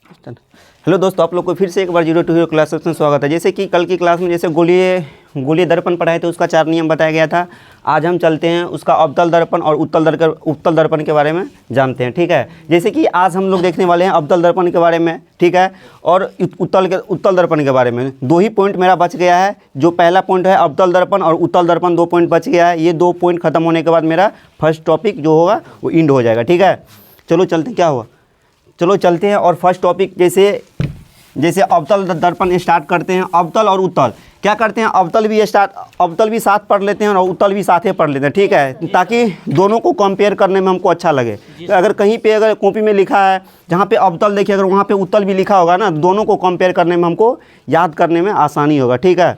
Hello दोस्तों, आप लोग को फिर से एक बार 0 to हीरो क्लास में स्वागत है। जैसे कि कल की क्लास में जैसे गोलीय दर्पण पढ़ाए थे, उसका 4 नियम बताया गया था। आज हम चलते हैं उसका अवतल दर्पण और उत्तल दर्पण के बारे में जानते हैं, ठीक है। जैसे कि आज हम लोग देखने वाले हैं अवतल दर्पण के बारे में, ठीक है, और उत्तल दर्पण के बारे में। 2 ही पॉइंट मेरा बच गया है। जो पहला पॉइंट है अवतल दर्पण और उत्तल दर्पण, 2 पॉइंट बच गया है। ये 2 पॉइंट खत्म होने के बाद मेरा फर्स्ट टॉपिक जो होगा वो इंड हो जाएगा, ठीक है। चलो चलते, क्या हुआ, चलो चलते हैं। और फर्स्ट टॉपिक जैसे अवतल दर्पण स्टार्ट करते हैं। अवतल और उत्तल क्या करते हैं, अवतल भी साथ पढ़ लेते हैं और उत्तल भी साथ ही पढ़ लेते हैं, ठीक है, ताकि दोनों को कंपेयर करने में हमको अच्छा लगे। अगर कहीं पे अगर कॉपी में लिखा है जहाँ पे अवतल देखिए, अगर वहाँ पे उत्तल भी लिखा होगा ना, दोनों को कंपेयर करने में हमको याद करने में आसानी होगा, ठीक है।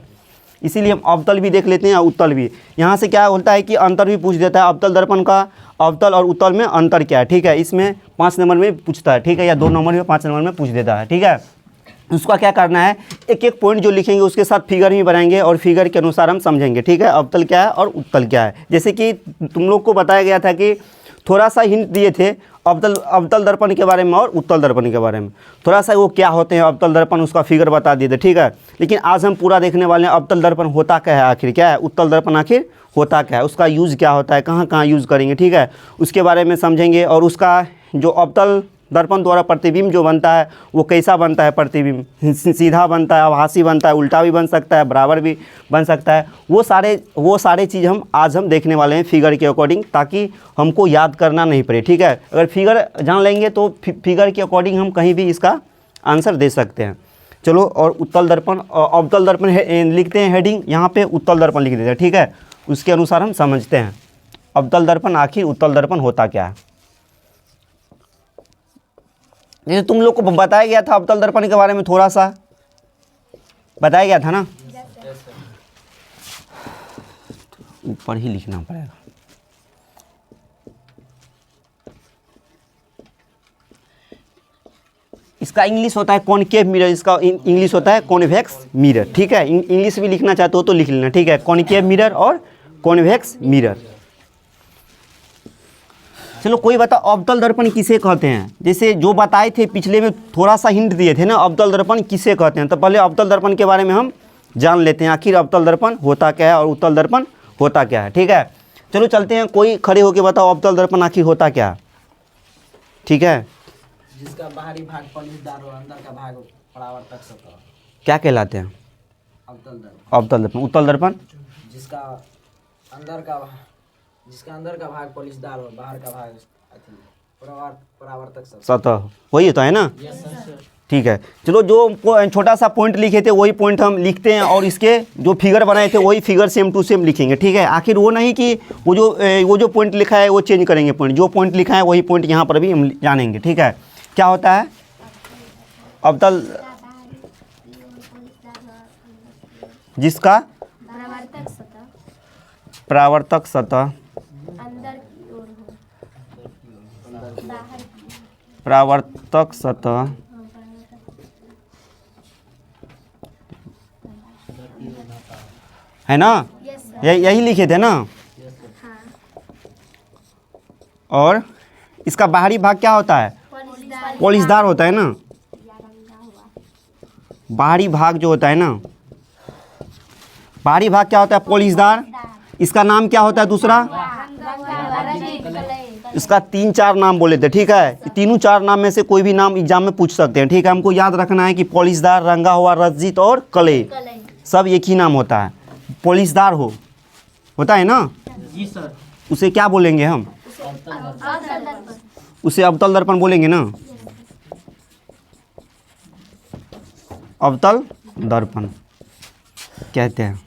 इसीलिए हम अवतल भी देख लेते हैं और उत्तल भी। यहाँ से क्या होता है कि अंतर भी पूछ देता है अवतल दर्पण का, अवतल और उत्तल में अंतर क्या है, ठीक है। इसमें 5 नंबर में पूछता है, ठीक है, या 2 नंबर में 5 नंबर में पूछ देता है, ठीक है। उसका क्या करना है, एक एक पॉइंट जो लिखेंगे उसके साथ फिगर भी बनाएंगे और फिगर के अनुसार हम समझेंगे, ठीक है, अवतल क्या है और उत्तल क्या है। जैसे कि तुम लोग को बताया गया था कि थोड़ा सा हिंट दिए थे अवतल दर्पण के बारे में और उत्तल दर्पण के बारे में, थोड़ा सा वो क्या होते हैं अवतल दर्पण, उसका फिगर बता दिए थे, ठीक है। लेकिन आज हम पूरा देखने वाले हैं अवतल दर्पण होता क्या है, आखिर क्या है, उत्तल दर्पण आखिर होता क्या है, उसका यूज़ क्या होता है, कहाँ कहाँ यूज़ करेंगे, ठीक है, उसके बारे में समझेंगे। और उसका जो अवतल दर्पण द्वारा प्रतिबिंब जो बनता है वो कैसा बनता है, प्रतिबिंब सीधा बनता है, आभासी बनता है, उल्टा भी बन सकता है, बराबर भी बन सकता है। वो सारे चीज़ आज हम देखने वाले हैं फिगर के अकॉर्डिंग, ताकि हमको याद करना नहीं पड़े, ठीक है। अगर फिगर जान लेंगे तो फिगर के अकॉर्डिंग हम कहीं भी इसका आंसर दे सकते हैं। चलो, और उत्तल दर्पण अवतल दर्पण लिखते हैं हेडिंग, यहाँ पे उत्तल दर्पण लिख देते हैं, ठीक है। उसके अनुसार हम समझते हैं अवतल दर्पण आखिर उत्तल दर्पण होता क्या है। जैसे तुम लोग को बताया गया था अवतल दर्पण के बारे में, थोड़ा सा बताया गया था ना, ऊपर ही लिखना पड़ेगा। इसका इंग्लिश होता है कॉनकेव मिरर, इसका इंग्लिश होता है कॉन्वेक्स मिरर, ठीक है। इंग्लिश भी लिखना चाहते हो तो लिख लेना, ठीक है, कॉनकेव मिरर और कॉन्वेक्स मिरर। चलो, कोई बता अवतल दर्पण किसे कहते हैं। जैसे जो बताए थे पिछले में, थोड़ा सा हिंट दिए थे ना, अवतल दर्पण किसे कहते हैं। तो पहले अवतल दर्पण के बारे में हम जान लेते हैं, आखिर अवतल दर्पण होता क्या है और उत्तल दर्पण होता क्या है, ठीक है। चलो चलते हैं, कोई खड़े होके बताओ अवतल दर्पण आखिर होता क्या, ठीक है। जिसका बाहरी भाग पॉलिशदार और अंदर का भाग परावर्तक सतह क्या कहलाते हैं, अवतल दर्पण। अवतल दर्पण। उत्तल दर्पण जिसका अंदर का भाग पॉलिशदार और बाहर का भाग परावर्तक सतह, वही होता है ना, ठीक है। चलो, जो छोटा सा पॉइंट लिखे थे वही पॉइंट हम लिखते हैं और इसके जो फिगर बनाए थे वही फिगर सेम टू सेम लिखेंगे, ठीक है। आखिर वो नहीं कि वो जो पॉइंट लिखा है वो चेंज करेंगे, पॉइंट जो पॉइंट लिखा है वही पॉइंट यहाँ पर भी हम जानेंगे, ठीक है। क्या होता है अवतल, जिसका परावर्तक सतह परावर्तक सतह है ना, यही लिखे थे ना। और इसका बाहरी भाग क्या होता है, पॉलिशदार होता है ना। बाहरी भाग जो होता है ना, बाहरी भाग क्या होता है, पॉलिशदार। इसका नाम क्या होता है दूसरा, इसका 3-4 नाम बोले थे, ठीक है। तीनों 4 नाम में से कोई भी नाम एग्जाम में पूछ सकते हैं, ठीक है। हमको याद रखना है कि पॉलिशदार, रंगा हुआ, रज्जित और कले, सब एक ही नाम होता है। पॉलिशदार होता है ना जी सर, उसे क्या बोलेंगे हम, उसे अवतल दर्पण बोलेंगे ना, अवतल दर्पण कहते हैं।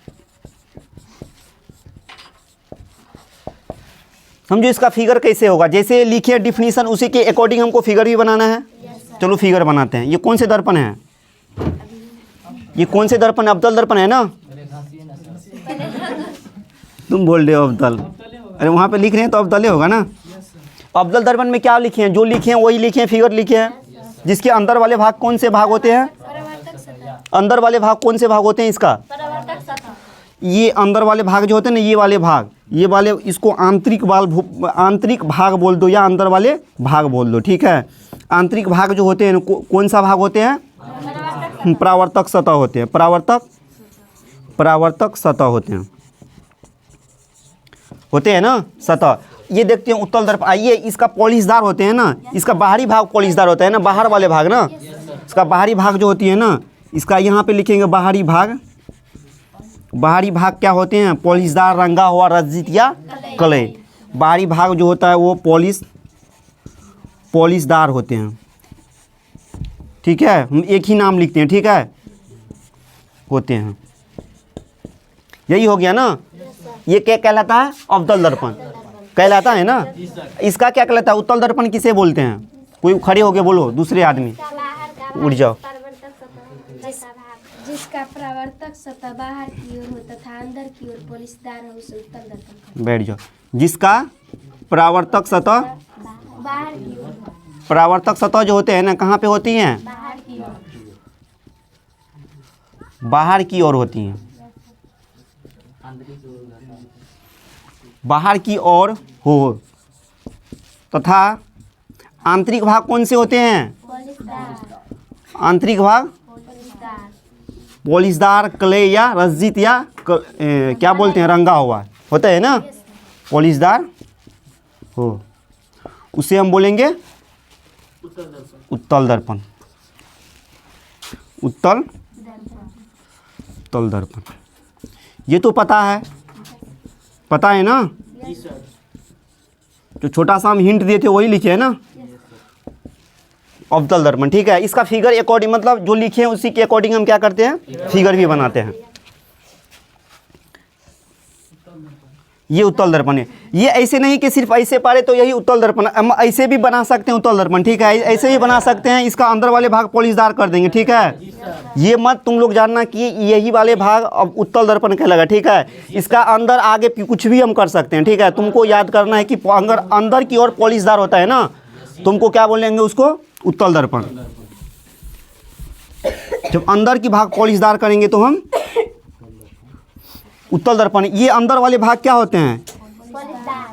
समझो इसका फिगर कैसे होगा, जैसे लिखे डिफिनीशन उसी के अकॉर्डिंग हमको फिगर भी बनाना है। चलो फिगर बनाते हैं। ये कौन से दर्पण है, ये कौन से दर्पण, अवतल दर्पण है ना। तुम बोल रहे हो अवतल, अरे वहाँ पे लिख रहे हैं तो अवतल होगा ना। अवतल दर्पण में क्या लिखे हैं, जो लिखे हैं वही लिखे हैं, फिगर लिखे हैं। जिसके अंदर वाले भाग कौन से भाग होते हैं, अंदर वाले भाग कौन से भाग होते हैं इसका, ये अंदर वाले भाग जो होते हैं ना, ये वाले इसको आंतरिक भाग बोल दो या अंदर वाले भाग बोल दो, ठीक है। आंतरिक भाग जो होते हैं कौन सा भाग होते हैं? परावर्तक सतह होते हैं। परावर्तक सतह होते हैं ना सतह। ये देखते हैं उत्तल दर्पण। आइए, इसका पॉलिशदार होते हैं ना, इसका बाहरी भाग पॉलिशदार होता है ना, बाहर वाले भाग ना, इसका बाहरी भाग जो होती है ना, इसका यहाँ पे लिखेंगे बाहरी भाग। बाहरी भाग क्या होते हैं? पॉलिशदार, रंगा हुआ, रंजित या कलय। बाहरी भाग जो होता है वो पॉलिशदार होते हैं। ठीक है, हम एक ही नाम लिखते हैं। ठीक है, होते हैं। यही हो गया ना। ये क्या कहलाता है? अवतल दर्पण कहलाता है ना। इसका क्या कहलाता है? उत्तल दर्पण किसे बोलते हैं? कोई खड़े होके बोलो, दूसरे आदमी उठ जाओ। जिसका परावर्तक सतह बाहर की ओर हो तथा अंदर की ओर पॉलिशदार हो उसे उत्तल दर्पण। बैठ जाओ। जिसका परावर्तक सतह बाहर की ओर हो, परावर्तक सतह जो होते हैं ना, कहाँ पे होती हैं? बाहर की ओर। बाहर की ओर होती हैं। बाहर की ओर हो तथा आंतरिक भाग कौन से होते हैं? पॉलिशदार। आंतरिक भाग पॉलिशदार। पॉलिशदार, क्ले या रंजित या क्या बोलते हैं, रंगा हुआ होता है ना, पॉलिशदार हो, उसे हम बोलेंगे उत्तल दर्पण। उत्तल दर्पण। ये तो पता है ना। जो छोटा सा हम हिंट दिए थे वही लिखे है ना, अवतल दर्पण। ठीक है, इसका फिगर अकॉर्डिंग, मतलब जो लिखे हैं उसी के अकॉर्डिंग हम क्या करते हैं? फिगर भी बनाते हैं। ये उत्तल दर्पण है। ये ऐसे नहीं कि सिर्फ ऐसे पारे तो यही उत्तल दर्पण, हम ऐसे भी बना सकते हैं उत्तल दर्पण। ठीक है, ऐसे भी बना सकते हैं, इसका अंदर वाले भाग पॉलिशदार कर देंगे। ठीक है, ये मत तुम लोग जानना कि यही वाले भाग अब उत्तल दर्पण कहलाएगा। ठीक है, इसका अंदर आगे कुछ भी हम कर सकते हैं। ठीक है, तुमको याद करना है कि अगर अंदर की ओर पॉलिशदार होता है ना, तुमको क्या बोलेंगे उसको? उत्तल दर्पण। जब अंदर की भाग पॉलिशदार करेंगे तो हम उत्तल दर्पण। ये अंदर वाले भाग क्या होते हैं? पॉलिशदार।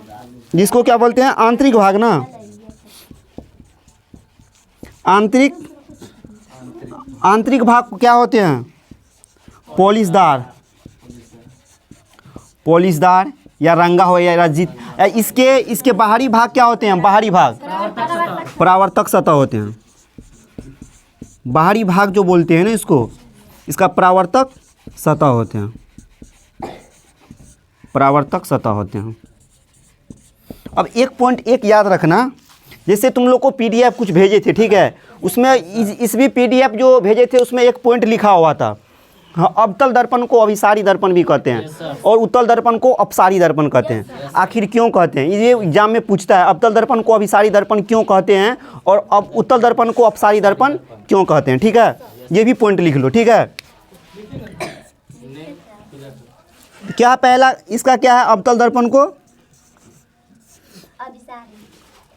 जिसको क्या बोलते हैं? आंतरिक भाग ना। आंतरिक भाग क्या होते हैं? पॉलिशदार या रंगा हो या रंजित। इसके बाहरी भाग क्या होते हैं? बाहरी भाग परावर्तक सतह होते हैं। बाहरी भाग जो बोलते हैं ना इसको, इसका परावर्तक सतह होते हैं। परावर्तक सतह होते हैं। अब एक पॉइंट एक याद रखना, जैसे तुम लोग को पीडीएफ कुछ भेजे थे, ठीक है, उसमें इस भी पीडीएफ जो भेजे थे उसमें एक पॉइंट लिखा हुआ था। हाँ, अवतल दर्पण को अभिसारी दर्पण भी कहते हैं और उत्तल दर्पण को अपसारी दर्पण कहते हैं। आखिर क्यों कहते हैं? ये एग्जाम में पूछता है, अवतल दर्पण को अभिसारी दर्पण क्यों कहते हैं और अब उत्तल दर्पण को अपसारी दर्पण क्यों कहते हैं। ठीक है, ये भी पॉइंट लिख लो। ठीक है, क्या पहला इसका क्या है? अवतल दर्पण को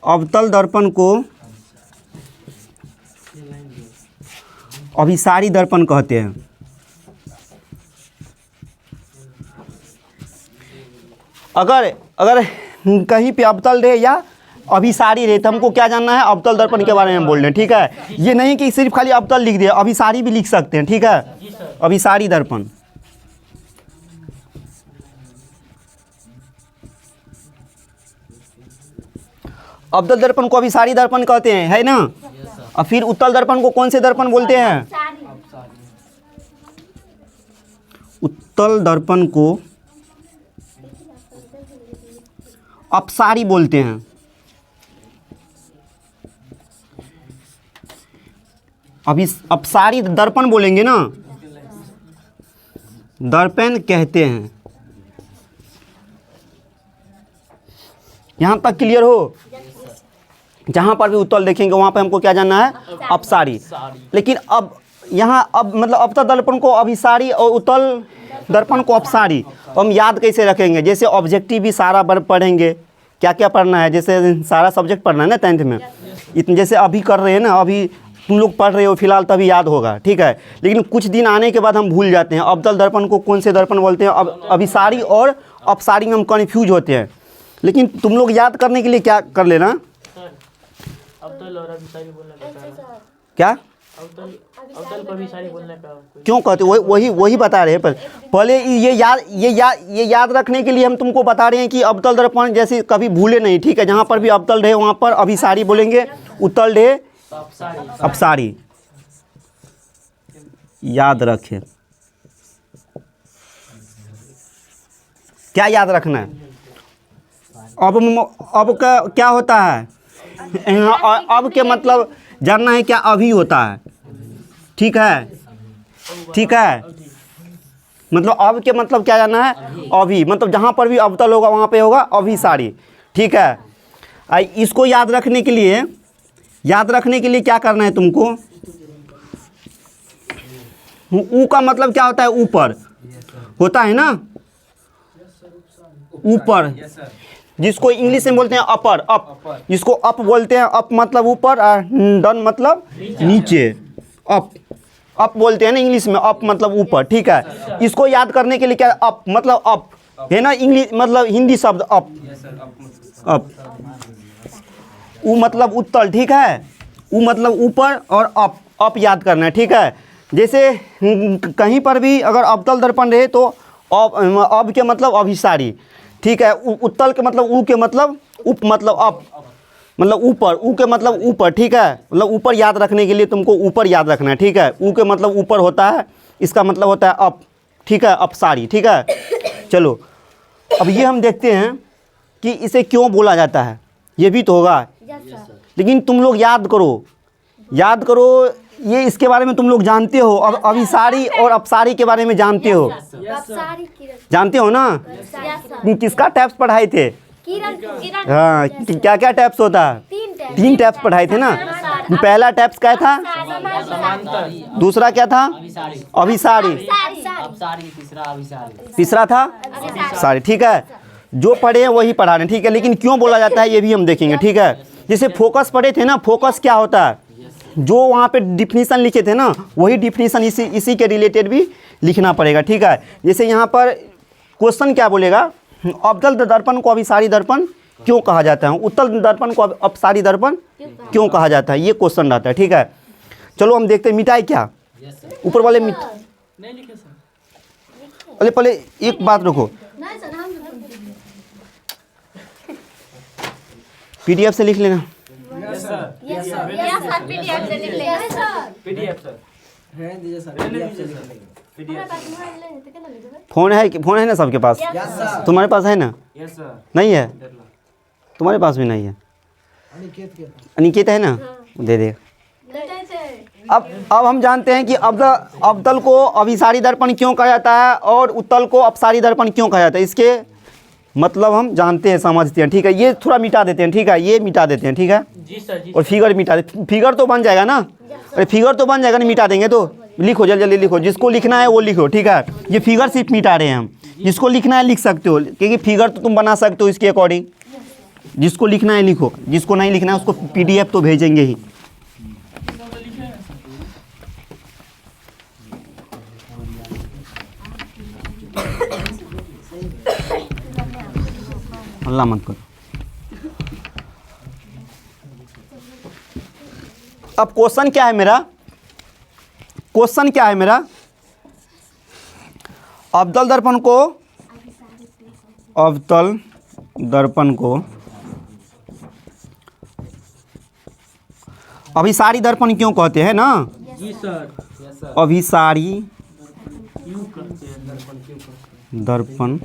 अवतल दर्पण को अभिसारी दर्पण कहते हैं। अगर कहीं पे अवतल रहे या अभिसारी रहे तो हमको क्या जानना है? अवतल दर्पण के बारे में बोल रहे हैं। ठीक है, ये नहीं कि सिर्फ खाली अवतल लिख दिया, अभिसारी भी लिख सकते हैं। ठीक है, अभिसारी दर्पण। अवतल दर्पण को अभिसारी दर्पण कहते हैं, है ना। और फिर उत्तल दर्पण को कौन से दर्पण बोलते हैं? उत्तल दर्पण को अपसारी बोलते हैं। अभी अपसारी दर्पण बोलेंगे ना, दर्पण कहते हैं। यहां तक क्लियर हो? जहां पर भी उत्तल देखेंगे वहां पर हमको क्या जानना है? अपसारी। लेकिन अब यहाँ मतलब अवतल दर्पण को अभिसारी और उत्तल दर्पण को अपसारी हम याद कैसे रखेंगे? जैसे ऑब्जेक्टिव भी सारा पढ़ेंगे, क्या क्या पढ़ना है, जैसे सारा सब्जेक्ट पढ़ना है ना 10th में, इतने जैसे अभी कर रहे हैं ना, अभी तुम लोग पढ़ रहे हो फिलहाल तभी याद होगा। ठीक है, लेकिन कुछ दिन आने के बाद हम भूल जाते हैं। अवतल दर्पण को कौन से दर्पण बोलते हैं? अभिसारी और अपसारी में हम कन्फ्यूज होते हैं। लेकिन तुम लोग याद करने के लिए क्या कर लेना, अवतल और अभिसारी बोलने का कारण क्या अवतल पर अभिसारी बोलने का क्यों कहते हो? वही बता रहे हैं। पहले ये याद रखने के लिए हम तुमको बता रहे हैं कि अवतल दर्पण जैसे कभी भूले नहीं, ठीक है। जहाँ पर भी अवतल रहे वहाँ पर अभिसारी बोलेंगे, उत्तल रहे अपसारी, याद रखें। क्या याद रखना है? अब का क्या होता है? अब के मतलब जानना है क्या? अभी होता है, ठीक है, ठीक है। मतलब अब के मतलब क्या जानना है? अभी, मतलब जहाँ पर भी अवतल होगा वहाँ पे होगा अभिसारी, ठीक है। इसको याद रखने के लिए क्या करना है तुमको? ऊ का मतलब क्या होता है? ऊपर होता है ना, ऊपर, जिसको इंग्लिश में बोलते हैं अपर, अप, जिसको अप बोलते हैं। अप मतलब ऊपर और डन मतलब नीचे। अप बोलते हैं ना इंग्लिश में, अप मतलब ऊपर, ठीक है। इसको याद करने के लिए क्या? अप मतलब अप है ना, इंग्लिश मतलब हिंदी शब्द अप। अप, ऊ मतलब उत्तल, ठीक है। ऊ मतलब ऊपर और अप याद करना है, ठीक है। जैसे कहीं पर भी अगर अवतल दर्पण रहे तो अब के मतलब अभिसारी, ठीक है। उत्तल के मतलब ऊ के मतलब उप मतलब अप मतलब ऊपर, ऊ के मतलब ऊपर, ठीक है। मतलब ऊपर याद रखने के लिए तुमको ऊपर याद रखना है, ठीक है। ऊ के मतलब ऊपर होता है, इसका मतलब होता है अप, ठीक है, अपसारी, ठीक है। चलो अब ये हम देखते हैं कि इसे क्यों बोला जाता है, ये भी तो होगा। लेकिन तुम लोग याद करो, ये इसके बारे में तुम लोग जानते हो। अब अभिसारी और अपसारी के बारे में जानते हो, जानते हो ना? किसका टैप्स पढ़ाए थे? हाँ, क्या क्या टैप्स होता है? 3 टैप्स पढ़ाए थे ना। पहला टैप्स क्या था? दूसरा क्या था? अभिसारी, तीसरा था सारी, ठीक है। जो पढ़े हैं वही पढ़ा रहे हैं, ठीक है। लेकिन क्यों बोला जाता है ये भी हम देखेंगे, ठीक है। जैसे फोकस पढ़े थे ना, फोकस क्या होता है? जो वहाँ पे डिफिनीसन लिखे थे ना, वही डिफिनीसन इसी के रिलेटेड भी लिखना पड़ेगा, ठीक है। जैसे यहाँ पर क्वेश्चन क्या बोलेगा? अवतल दर्पण को अभिसारी दर्पण क्यों कहा जाता है? उत्तल दर्पण को अपसारी दर्पण क्यों कहा जाता है? ये क्वेश्चन रहता है, ठीक है। चलो हम देखते हैं मिटाई क्या ऊपर वाले नहीं लिखे सर। पहले एक बात रुको, PDF से लिख लेना। PDF sir. फोन है ना सबके पास? तुम्हारे पास है ना? नहीं है? तुम्हारे पास भी नहीं है? अनिकेत है ना? दे दे। अब हम जानते हैं कि अवतल को अभिसारी दर्पण क्यों कहा जाता है और उत्तल को अपसारी दर्पण क्यों कहा जाता है। इसके मतलब हम जानते हैं, समझते हैं, ठीक है। ये थोड़ा मिटा देते हैं, ठीक है, ये मिटा देते हैं, ठीक है जी सर जी। और फिगर मिटा दे। फिगर तो बन जाएगा ना? अरे फिगर तो बन जाएगा ना, मिटा देंगे तो। लिखो जल्दी जल्दी लिखो, जिसको लिखना है वो लिखो, ठीक है। ये फिगर सिर्फ मिटा रहे हैं हम, जिसको लिखना है लिख सकते हो, क्योंकि फिगर तो तुम बना सकते हो इसके अकॉर्डिंग। जिसको लिखना है लिखो, जिसको नहीं लिखना है उसको PDF तो भेजेंगे ही। हल्ला मत करो। अब क्वेश्चन क्या है मेरा? अवतल दर्पण को अभिसारी दर्पण क्यों कहते हैं ना? जी सर। अभिसारी क्यों करते हैं? दर्पण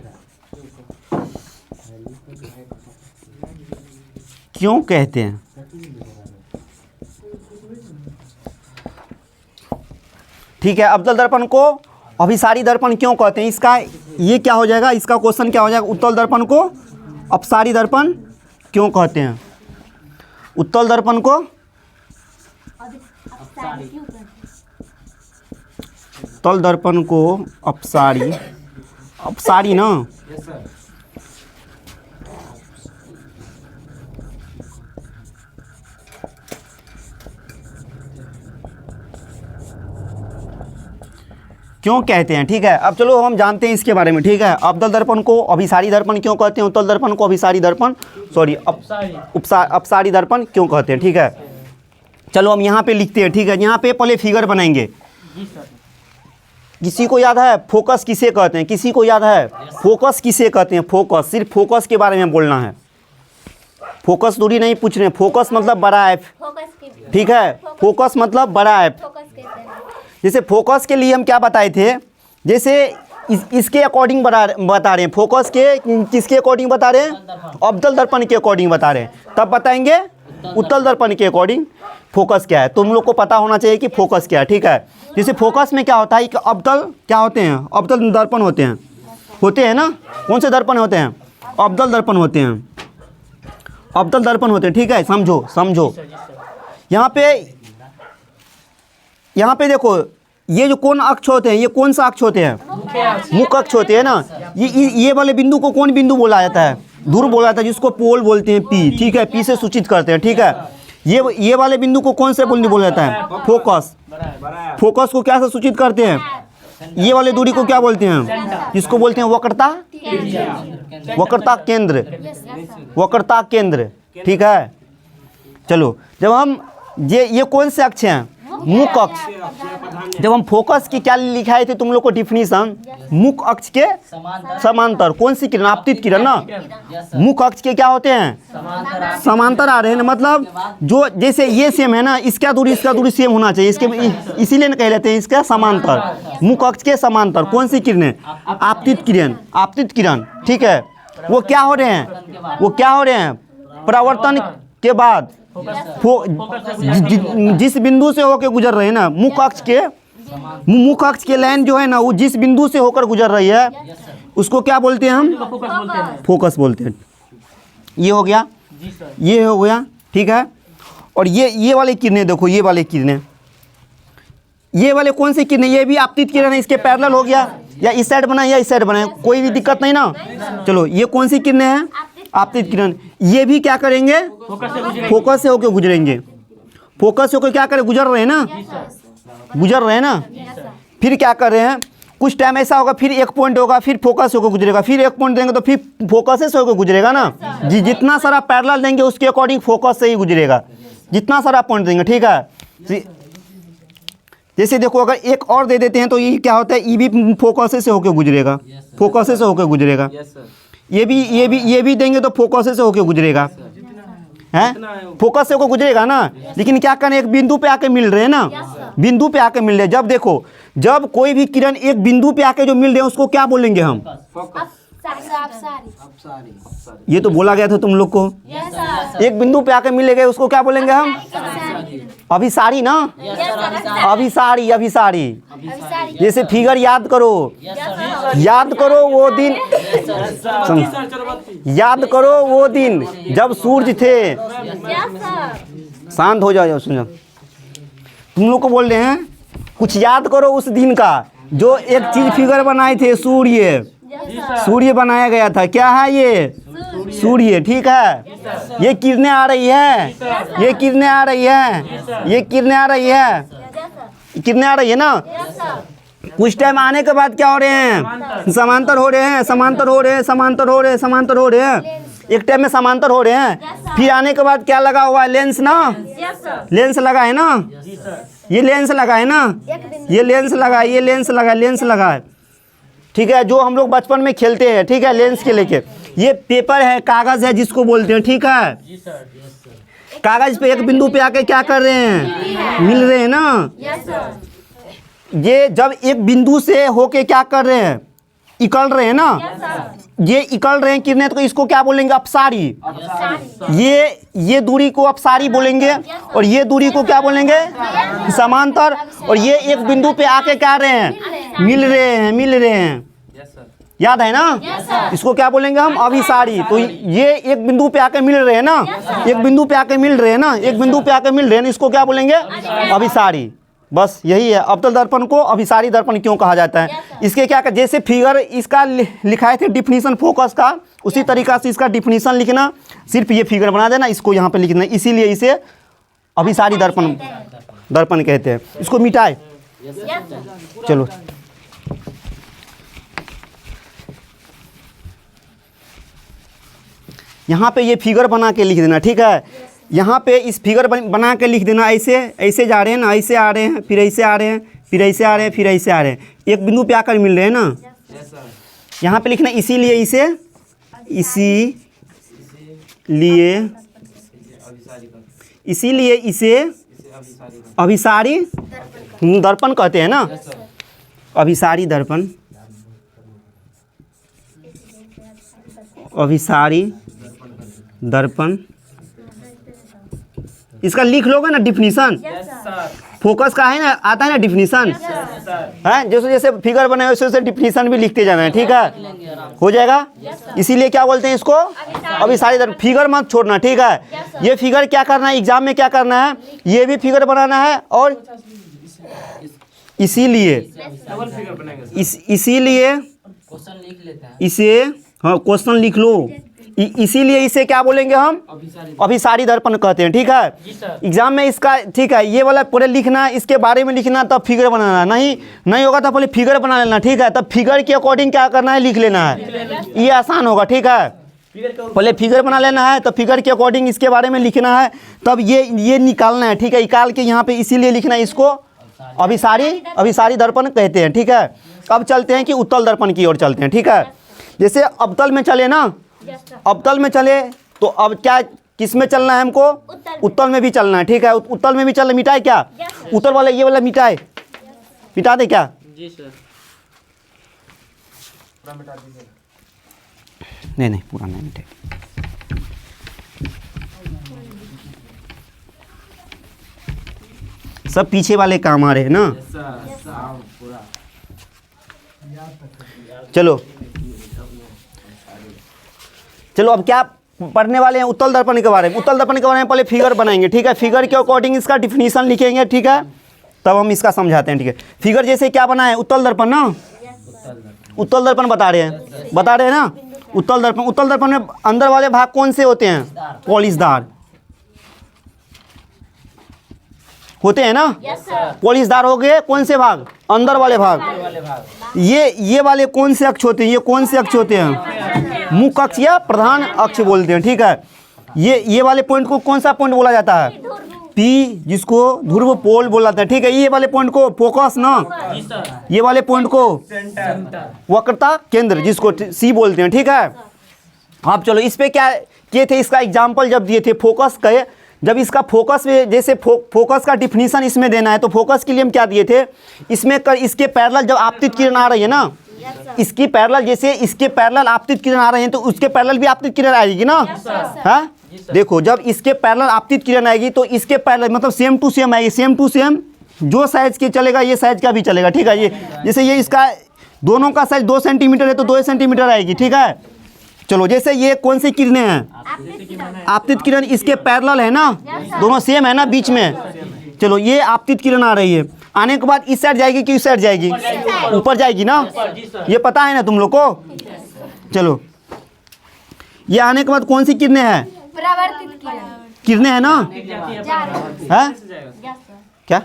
क्यों कहते हैं? ठीक है, अवतल दर्पण को अभिसारी दर्पण क्यों कहते हैं? इसका ये क्या हो जाएगा? इसका क्वेश्चन क्या हो जाएगा? उत्तल दर्पण को अपसारी दर्पण क्यों कहते हैं? उत्तल दर्पण को उत्तल दर्पण को अपसारी ना? क्यों कहते हैं, ठीक है। अब चलो हम जानते हैं इसके बारे में, ठीक है। अवतल दर्पण को अभिसारी दर्पण क्यों कहते हैं? उत्तल दर्पण को अभिसारी दर्पण अपसारी दर्पण क्यों कहते हैं, ठीक है। चलो हम यहाँ पे लिखते हैं, ठीक है। यहाँ पे पहले फिगर बनाएंगे। जी सर। किसी को याद है फोकस किसे कहते हैं? किसी को याद है फोकस किसे कहते हैं? फोकस, सिर्फ फोकस के बारे में बोलना है। फोकस दूरी नहीं पूछ रहे हैं। फोकस मतलब बड़ा एफ, फोकस के ठीक है। फोकस मतलब बड़ा एफ। फोकस कहते हैं। जैसे फोकस के लिए हम क्या बताए थे, जैसे इसके अकॉर्डिंग बता रहे हैं। फोकस के किसके अकॉर्डिंग बता रहे हैं? अवतल दर्पण के अकॉर्डिंग बता रहे हैं। तब बताएंगे उत्तल दर्पण के अकॉर्डिंग फोकस क्या है। तुम लोग को पता होना चाहिए कि फोकस क्या है, ठीक है। जैसे फोकस में क्या होता है कि अवतल क्या होते हैं? अवतल दर्पण होते हैं ना। कौन से दर्पण होते हैं? अवतल दर्पण होते हैं, अवतल दर्पण होते हैं, ठीक है। समझो यहाँ पे देखो, ये जो कौन अक्ष होते हैं, ये कौन सा अक्ष होते हैं? मुख्य अक्ष होते हैं ना। ये वाले बिंदु को कौन बिंदु बोला जाता है? ध्रुव बोला जाता है, जिसको पोल बोलते हैं, पी, ठीक है। पी से सूचित करते हैं, ठीक है। ये वाले बिंदु को कौन से बिंदु बोला जाता है? फोकस। फोकस को क्या से सूचित करते हैं? ये वाले दूरी को क्या बोलते हैं? जिसको बोलते हैं वक्रता केंद्र, वक्रता केंद्र, ठीक है। चलो, जब हम ये कौन से अक्ष हैं? मुख्य अक्ष। जब हम फोकस की क्या लिखाए थे तुम लोग को डिफिनीशन? मुख्य अक्ष के समांतर। कौन सी किरण? आपतित किरण ना। मुख्य अक्ष के क्या होते हैं? समांतर आ रहे हैं ना। मतलब जो जैसे ये सेम है ना, इसका दूरी सेम होना चाहिए। इसके इसीलिए ना कह लेते हैं इसका समांतर। मुख्य अक्ष के समांतर कौन सी किरणें? आपतित किरण, ठीक है। वो क्या हो रहे हैं? परावर्तन के बाद जिस बिंदु से होकर गुजर रहे हैं ना, मुख्य अक्ष के लाइन जो है ना, वो जिस बिंदु से होकर गुजर रही है उसको क्या बोलते हैं हम? फोकस बोलते हैं। ये हो गया, ये हो गया, ठीक है। और ये वाले किरणें देखो, ये वाले कौन सी किरणें? ये भी आपतित किरण है। इसके पैरेलल हो गया, या इस साइड बनाए या इस साइड बनाए, कोई भी दिक्कत नहीं ना। चलो, ये कौन सी किरणें हैं? आपतित किरण। ये भी क्या करेंगे? फोकस से होकर गुजरेंगे। फोकस से होकर क्या करें? गुजर रहे हैं ना। फिर क्या कर रहे हैं? कुछ टाइम ऐसा होगा, फिर एक पॉइंट होगा, फिर फोकस से होकर गुजरेगा, फिर एक पॉइंट देंगे तो फिर फोकस से होकर गुजरेगा ना। जितना सारा पैरेलल देंगे उसके अकॉर्डिंग फोकस से ही गुजरेगा, जितना सारा पॉइंट देंगे, ठीक है। जैसे देखो, अगर एक और दे देते हैं तो ये क्या होता है? ये भी फोकस से होकर गुजरेगा, ये भी देंगे तो फोकस से होकर गुजरेगा, हैं? फोकस से होकर गुजरेगा ना। लेकिन क्या करें? एक बिंदु पे आके मिल रहे हैं ना, बिंदु पे आके मिल रहे हैं। जब देखो, जब कोई भी किरण एक बिंदु पे आके जो मिल रहे हैं उसको क्या बोलेंगे हम? ये तो बोला गया था तुम लोग को। एक बिंदु पे आके मिलेंगे उसको क्या बोलेंगे हम? अभिसारी ना। अभिसारी। जैसे फिगर याद करो वो दिन जब सूरज थे। शांत हो जाओ, सुनो। तुम लोग को बोल रहे हैं कुछ याद करो उस दिन का, जो एक चीज फिगर बनाए थे। सूर्य बनाया गया था। क्या है ये? सूर्य, ठीक है। ये किरणें आ रही है ना। कुछ टाइम आने के बाद क्या हो रहे हैं? समांतर हो रहे हैं। एक टाइम में समांतर हो रहे हैं। फिर आने के बाद क्या लगा हुआ है? लेंस ना। लेंस लगा है ना। ये लेंस लगा है ना। ये लेंस लगा है, ठीक है। जो हम लोग बचपन में खेलते हैं, ठीक है, लेंस के लेके। ये पेपर है, कागज है, जिसको बोलते हैं, ठीक है। कागज पे एक बिंदु पे आके क्या कर रहे हैं? मिल रहे हैं ना। ये जब एक बिंदु से होके क्या कर रहे हैं? इकल रहे हैं ना। ये इकल रहे हैं किरणें, तो इसको क्या बोलेंगे? अपसारी। ये दूरी को अपसारी बोलेंगे, और ये दूरी को क्या बोलेंगे? समांतर। और ये एक बिंदु पे आके क्या रहे हैं? मिल रहे हैं। याद है ना। इसको क्या बोलेंगे हम? अभिसारी। तो ये एक बिंदु पे आके मिल रहे हैं ना, एक बिंदु पे आके मिल रहे हैं ना, इसको क्या बोलेंगे? अभिसारी। बस यही है। अवतल दर्पण को अभिसारी दर्पण क्यों कहा जाता है? इसके क्या, जैसे फिगर इसका लिखाए थे डिफिनीशन फोकस का, उसी तरीका से इसका डिफिनीशन लिखना। सिर्फ ये फिगर बना देना, इसको यहाँ पे लिखना। इसीलिए इसे अभिसारी दर्पण कहते हैं। इसको मिटाए। चलो, यहाँ पे ये फिगर बना के लिख देना, ठीक है। यहाँ पे इस फिगर बना के लिख देना, ऐसे ऐसे जा रहे हैं ना, ऐसे आ रहे हैं, फिर ऐसे आ रहे हैं, फिर ऐसे आ रहे हैं, फिर ऐसे आ रहे हैं, एक बिंदु पे आकर मिल रहे हैं ना। Yes sir. यहाँ पे लिखना इसीलिए इसे, इसीलिए, इसीलिए इसे अभिसारी दर्पण कहते हैं ना। अभिसारी दर्पण, अभिसारी दर्पण, इसका लिख लोगे ना डिफिनीशन। फोकस का है ना, आता है ना डिफिनीशन है, जैसे जैसे फिगर बने वैसे वैसे डिफिनीशन भी लिखते जाना है, ठीक है, हो जाएगा। इसीलिए क्या बोलते हैं इसको, अभिसारी दर्पण। फिगर मत छोड़ना, ठीक है। ये फिगर क्या करना है, एग्जाम में क्या करना है, ये भी फिगर बनाना है, और इसीलिए डबल फिगर बनाएंगे। इसीलिए क्वेश्चन लिख लेते हैं। इसे, हाँ क्वेश्चन लिख लो। इसीलिए इसे क्या बोलेंगे हम, अभिसारी दर्पण कहते हैं, ठीक है। जी सर। एग्जाम में इसका, ठीक है, ये वाला पूरे लिखना, इसके बारे में लिखना, तब फिगर बनाना। नहीं होगा तो पहले फिगर बना लेना, ठीक है, तब फिगर के अकॉर्डिंग क्या करना है, लिख लेना है, ये आसान होगा, ठीक है। पहले फिगर बना लेना है, तो फिगर के अकॉर्डिंग इसके बारे में लिखना है, तब ये निकालना है, ठीक है। निकाल के यहाँ पे इसीलिए लिखना है, इसको अभिसारी दर्पण कहते हैं, ठीक है। अब चलते हैं कि उत्तल दर्पण की ओर चलते हैं, ठीक है। जैसे अवतल में चले ना, अवतल में चले तो अब क्या, किस में चलना है हमको, उत्तल में भी चलना है, ठीक है। उत्तल में भी चलना, मिटाए क्या, उत्तल वाला ये वाला मिटाए, मिटा दे क्या। जी सर। पूरा मिटा दीजिए। नहीं पूरा नहीं मिटाए। सब पीछे वाले काम आ रहे हैं ना। Yes sir. पूरा चलो अब क्या पढ़ने वाले हैं, उत्तल दर्पण के बारे में। उत्तल दर्पण के बारे में पहले फिगर बनाएंगे, ठीक है। फिगर के अकॉर्डिंग इसका डिफिनीशन लिखेंगे, ठीक है, तब हम इसका समझाते हैं, ठीक है। फिगर जैसे क्या बना है, उत्तल दर्पण ना, उत्तल दर्पण बता रहे हैं ना। उत्तल दर्पण में अंदर वाले भाग कौन से होते हैं, पॉलिशदार होते हैं ना। पॉलिशदार हो गए, कौन से भाग, अंदर वाले भाग। ये वाले कौन से अक्ष होते हैं, ये कौन से अक्ष होते हैं, मुख्य अक्ष या प्रधान अक्ष बोलते हैं, ठीक है। ये वाले पॉइंट को कौन सा पॉइंट बोला जाता है, पी, जिसको ध्रुव पोल बोला जाता है, ठीक है। ये वाले पॉइंट को फोकस ना, ये वाले पॉइंट को वक्रता केंद्र, जिसको सी बोलते हैं, ठीक है। अब चलो इस पे क्या किए थे, इसका एग्जाम्पल जब दिए थे फोकस का, जब इसका फोकस में जैसे फोकस का डिफिनीशन इसमें देना है, तो फोकस के लिए हम क्या दिए थे, इसमें इसके पैरेलल जब आपतित किरण आ रही है ना, इसकी पैरेलल, जैसे इसके पैरेलल आपतित किरण आ रहे हैं, तो उसके पैरेलल भी आपतित किरण आएगी ना, हाँ। देखो जब इसके पैरेलल आपतित किरण आएगी तो इसके पैरेलल मतलब सेम टू सेम आएगी, सेम टू सेम, जो साइज के चलेगा ये साइज का भी चलेगा, ठीक है। ये जैसे ये इसका दोनों का साइज 2 सेंटीमीटर है तो 2 सेंटीमीटर आएगी, ठीक है। चलो जैसे ये कौन सी किरणें हैं, आपतित किरण, इसके पैरेलल है ना, दोनों सेम है ना बीच में। चलो ये आपतित किरण आ रही है, आने के बाद इस साइड जाएगी कि इस साइड जाएगी, ऊपर जाएगी ना, ये पता है ना तुम लोग को। चलो ये आने के बाद कौन सी किरणें हैं, परावर्तित किरणें हैं ना, है क्या,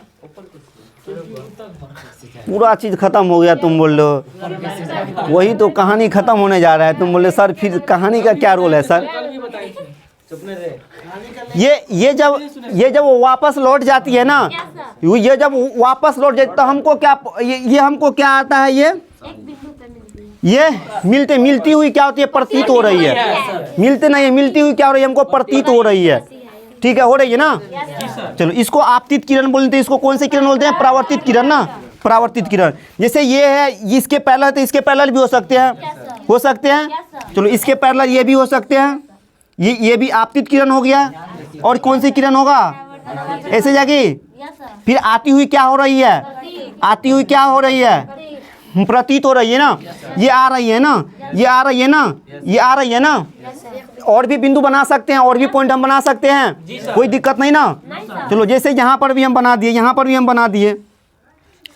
पूरा चीज़ खत्म हो गया, तुम बोल लो वही तो कहानी खत्म होने जा रहा है, तुम बोले सर फिर कहानी का क्या रोल है सर। ये जब वो वापस लौट जाती है ना, ये जब वापस लौट जाती तो हमको क्या, ये हमको क्या आता है, ये मिलती हुई क्या होती है, प्रतीत हो रही है, मिलते नहीं है, मिलती हुई क्या हो रही है, हमको प्रतीत हो रही है, ठीक है, हो रही है ना। चलो इसको आपतित किरण बोलते हैं, इसको कौन से किरण बोलते हैं, परावर्तित किरण ना, परावर्तित किरण। जैसे ये है, इसके पैरेलल तो इसके पैरेलल भी हो सकते हैं, चलो इसके पैरेलल ये भी हो सकते हैं, ये भी आपतित किरण हो गया। और कौन सी किरण होगा, ऐसे जाके फिर आती हुई क्या हो रही है, आती हुई क्या हो रही है, प्रतीत हो रही है ना, ये आ रही है ना, ये आ रही है ना, ये आ रही है ना। और भी बिंदु बना सकते हैं, और भी पॉइंट हम बना सकते हैं, कोई दिक्कत नहीं ना। चलो जैसे यहाँ पर भी हम बना दिए, यहाँ पर भी हम बना दिए,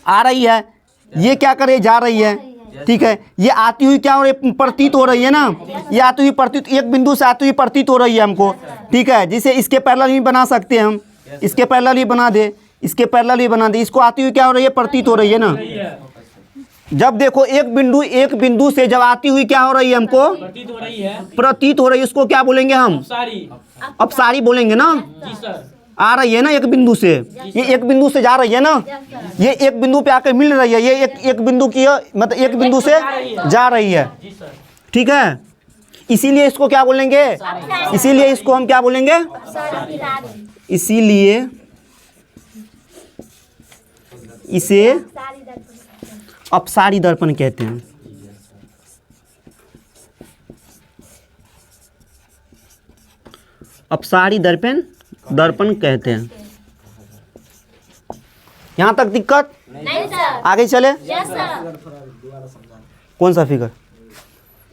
आ रही है, ये क्या करे, जा रही है, ठीक है। ये आती हुई क्या हो रही है, प्रतीत हो रही है ना, ये आती हुई प्रतीत, एक बिंदु से आती हुई प्रतीत हो रही है हमको, ठीक है। जिसे इसके पैरेलल भी बना सकते हैं हम, इसके पैरेलल ही बना दे, इसके पैरेलल ही बना दे, इसको आती हुई क्या हो रही है, प्रतीत हो रही है ना। जब देखो एक बिंदु से जब आती हुई क्या हो रही है, हमको प्रतीत हो रही है, प्रतीत हो रही है, उसको क्या बोलेंगे हम, अपसारी बोलेंगे ना, जी सर। आ रही है ना एक बिंदु से, ये एक बिंदु से जा रही है ना, ये एक बिंदु पे आके मिल रही है, ये एक बिंदु की मतलब एक बिंदु से जा रही है, जी सर। ठीक है। इसीलिए इसको क्या बोलेंगे, इसीलिए इसको हम क्या बोलेंगे, इसीलिए इसे अपसारी दर्पण कहते हैं। अपसारी दर्पण कहते हैं। यहाँ तक दिक्कत नहीं सर। आगे चले। Yes sir. कौन सा फिगर,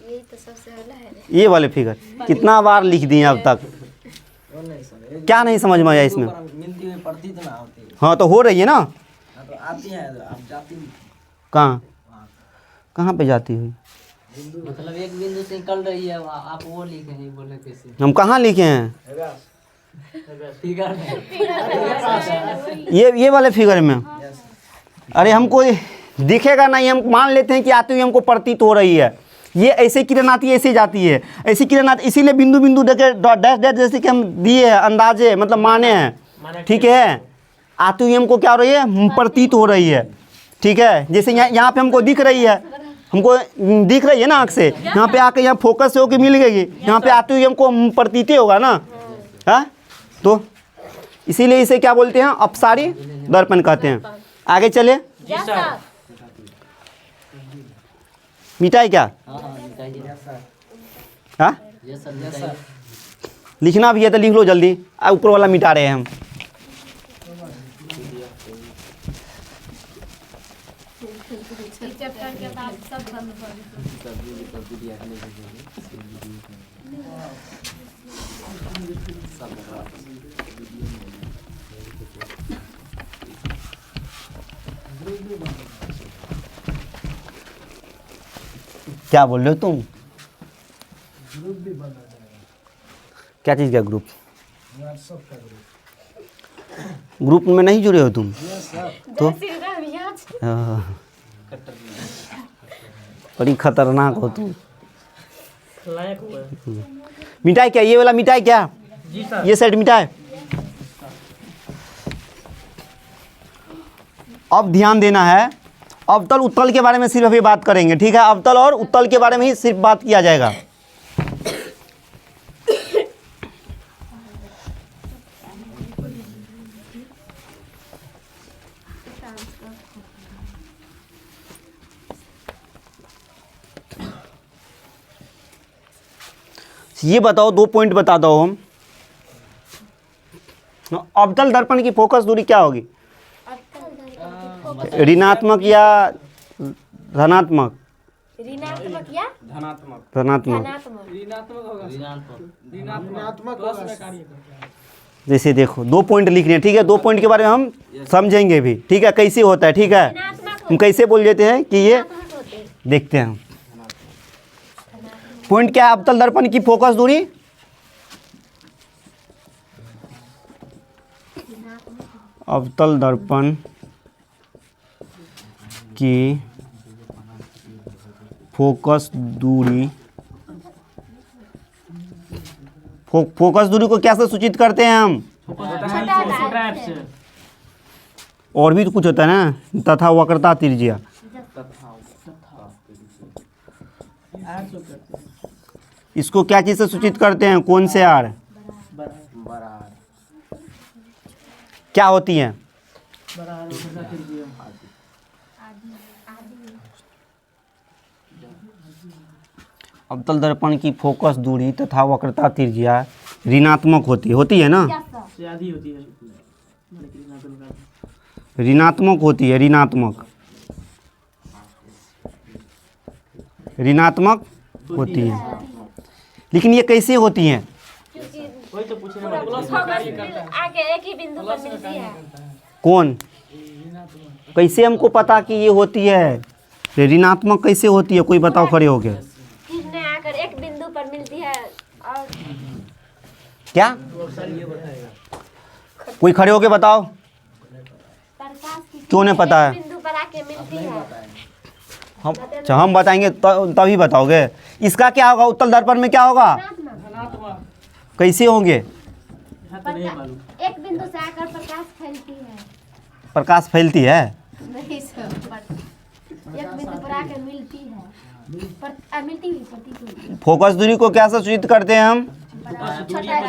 यही तो सबसे पहला है। ये वाले फिगर कितना बार लिख दिए अब तक, वो नहीं सर, एक क्या नहीं समझ में आया इसमें। ऊपर मिलती हुई प्रतीत ना होती है। हाँ तो हो रही है ना, हाँ, तो आती है, अब जाती नहीं। कहाँ कहाँ पे जाती हुई, मतलब एक बिंदु से निकल रही है, आप वो लिखे नहीं, बोले कैसे हम कहाँ लिखे हैं, फिगर में। ये वाले फिगर में। अरे हमको दिखेगा नहीं, हम मान लेते हैं कि आती हुई हमको प्रतीत हो रही है। ये ऐसे किरण आती है, ऐसे जाती है, ऐसी किरण आती, इसीलिए बिंदु बिंदु देखे डैश डैश जैसे कि हम दिए हैं, अंदाजे मतलब माने हैं, ठीक है। आती हुई हमको क्या हो रही है, प्रतीत हो रही है, ठीक है। जैसे यहाँ पे हमको दिख रही है, हमको दिख रही है ना आँख से, यहाँ पे आके यहाँ फोकस से होके मिल गई, यहाँ पे आती हुई हमको प्रतीत होगा ना, हाँ। तो इसीलिए इसे क्या बोलते हैं, अपसारी दर्पण कहते हैं। आगे चले। जी सर। मिटाई क्या, हाँ लिखना भी है तो लिख लो जल्दी, ऊपर वाला मिटा रहे हैं हम। क्या बोल रहे हो तुम, क्या चीज़ का ग्रुप, ग्रुप में नहीं जुड़े हो तुम तो बड़ी खतरनाक हो तुम। लायक हुआ है। मिटाई क्या, ये वाला मिटाई क्या, जी सर। ये साइड मिटाई। अब ध्यान देना है, अवतल उत्तल के बारे में सिर्फ अभी बात करेंगे, ठीक है। अवतल और उत्तल के बारे में ही सिर्फ बात किया जाएगा। ये बताओ, 2 पॉइंट बता दो हम। अवतल दर्पण की फोकस दूरी क्या होगी, ऋणात्मक या धनात्मक, ऋणात्मक या धनात्मक। धनात्मक। धनात्मक। जैसे देखो 2 पॉइंट लिखने हैं, ठीक है। 2 पॉइंट के बारे में हम समझेंगे भी, ठीक है, कैसे होता है, ठीक है। हम कैसे बोल देते हैं कि ये देखते हैं। पॉइंट क्या है, अवतल दर्पण की फोकस दूरी अवतल दर्पण की फोकस दूरी, फोकस दूरी को कैसे सूचित करते हैं हम, छोटा ऐप से। और भी तो कुछ होता है ना, तथा वक्रता त्रिज्या। इसको क्या चीज़ से सूचित करते हैं, कौन से आर, क्या होती हैं, अवतल दर्पण की फोकस दूरी तथा वक्रता त्रिज्या ऋणात्मक होती है ना, से आधी होती है। ऋणात्मक होती है, ऋणात्मक होती है। लेकिन ये कैसे होती हैं, वही तो पूछने वाला। आगे एक ही बिंदु पर मिलती है। कौन, कैसे हमको पता कि ये होती है, ऋणात्मक कैसे होती है, कोई बताओ खड़े हो गए। किरणें आकर एक बिंदु पर मिलती है और क्या, कोई खड़े हो के बताओ, प्रकाश की क्यों नहीं पता है, बिंदु पर आके मिलती है। हम बताएंगे तभी बताओगे। इसका क्या होगा, उत्तल दर्पण में क्या होगा, कैसे होंगे? यहाँ तो नहीं मालूम। एक बिंदु से आकर प्रकाश फैलती है। प्रकाश फैलती है? नहीं सर, एक बिंदु पर आकर मिलती है। मिलती हुई प्रतीत होती है। फोकस दूरी को क्या से सूचित करते हैं हम? छोटा है,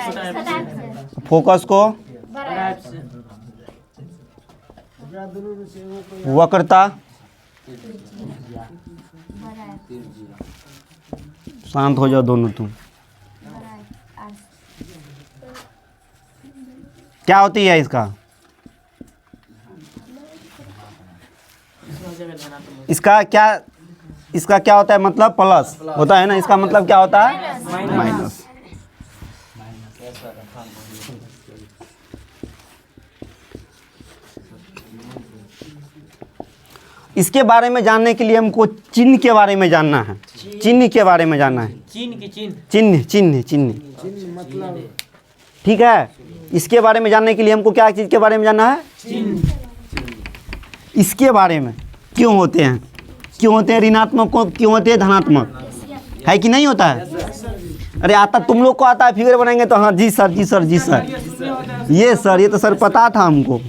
छोटा है। फोकस को बड़ा है। वक्रता, बड़ा है। शांत हो जाओ दोनों तुम। बड़ा है। आर। क्या होती है इसका? इसमें जगह धनात्मक। इसका क्या होता है मतलब? प्लस होता है ना, इसका मतलब क्या होता है? माइनस। इसके बारे में जानने के लिए हमको चिन्ह के बारे में जानना है। चिन्ह के बारे में जानना है। चीन की चीन। चिन्ह चिन्ह चिन्ह, ठीक है। इसके बारे में जानने के लिए हमको क्या चीज़ के बारे में जानना है? इसके बारे में क्यों होते हैं, क्यों होते हैं ऋणात्मक को, क्यों होते हैं धनात्मक, है कि नहीं होता है? अरे आता, तुम लोग को आता है, फिगर बनाएंगे तो हाँ जी सर, जी सर, जी सर, ये सर, ये तो सर पता था हमको।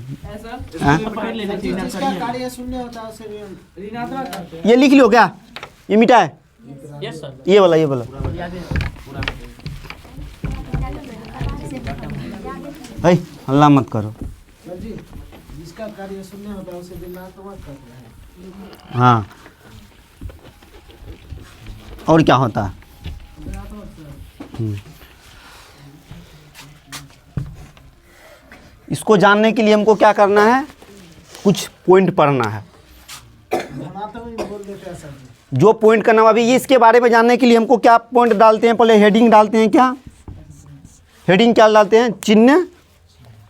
हाँ? कार्य शून्य होता है उसे ऋणात्मक करते हैं। ये लिख लो क्या, ये मिटा है, यस सर। ये वाला, ये वाला। याद है पूरा। भाई हल्ला मत करो। सर जी, जिसका कार्य शून्य होता है उसे ऋणात्मक करते हैं। हाँ, और क्या होता है? इसको जानने के लिए हमको क्या करना है? कुछ पॉइंट पढ़ना है। धनात्मक बोल देते हैं सर जी। जो पॉइंट का नाम अभी ये, इसके बारे में जानने के लिए हमको क्या पॉइंट डालते हैं? पहले हेडिंग डालते हैं। क्या हेडिंग क्या डालते हैं? चिन्ह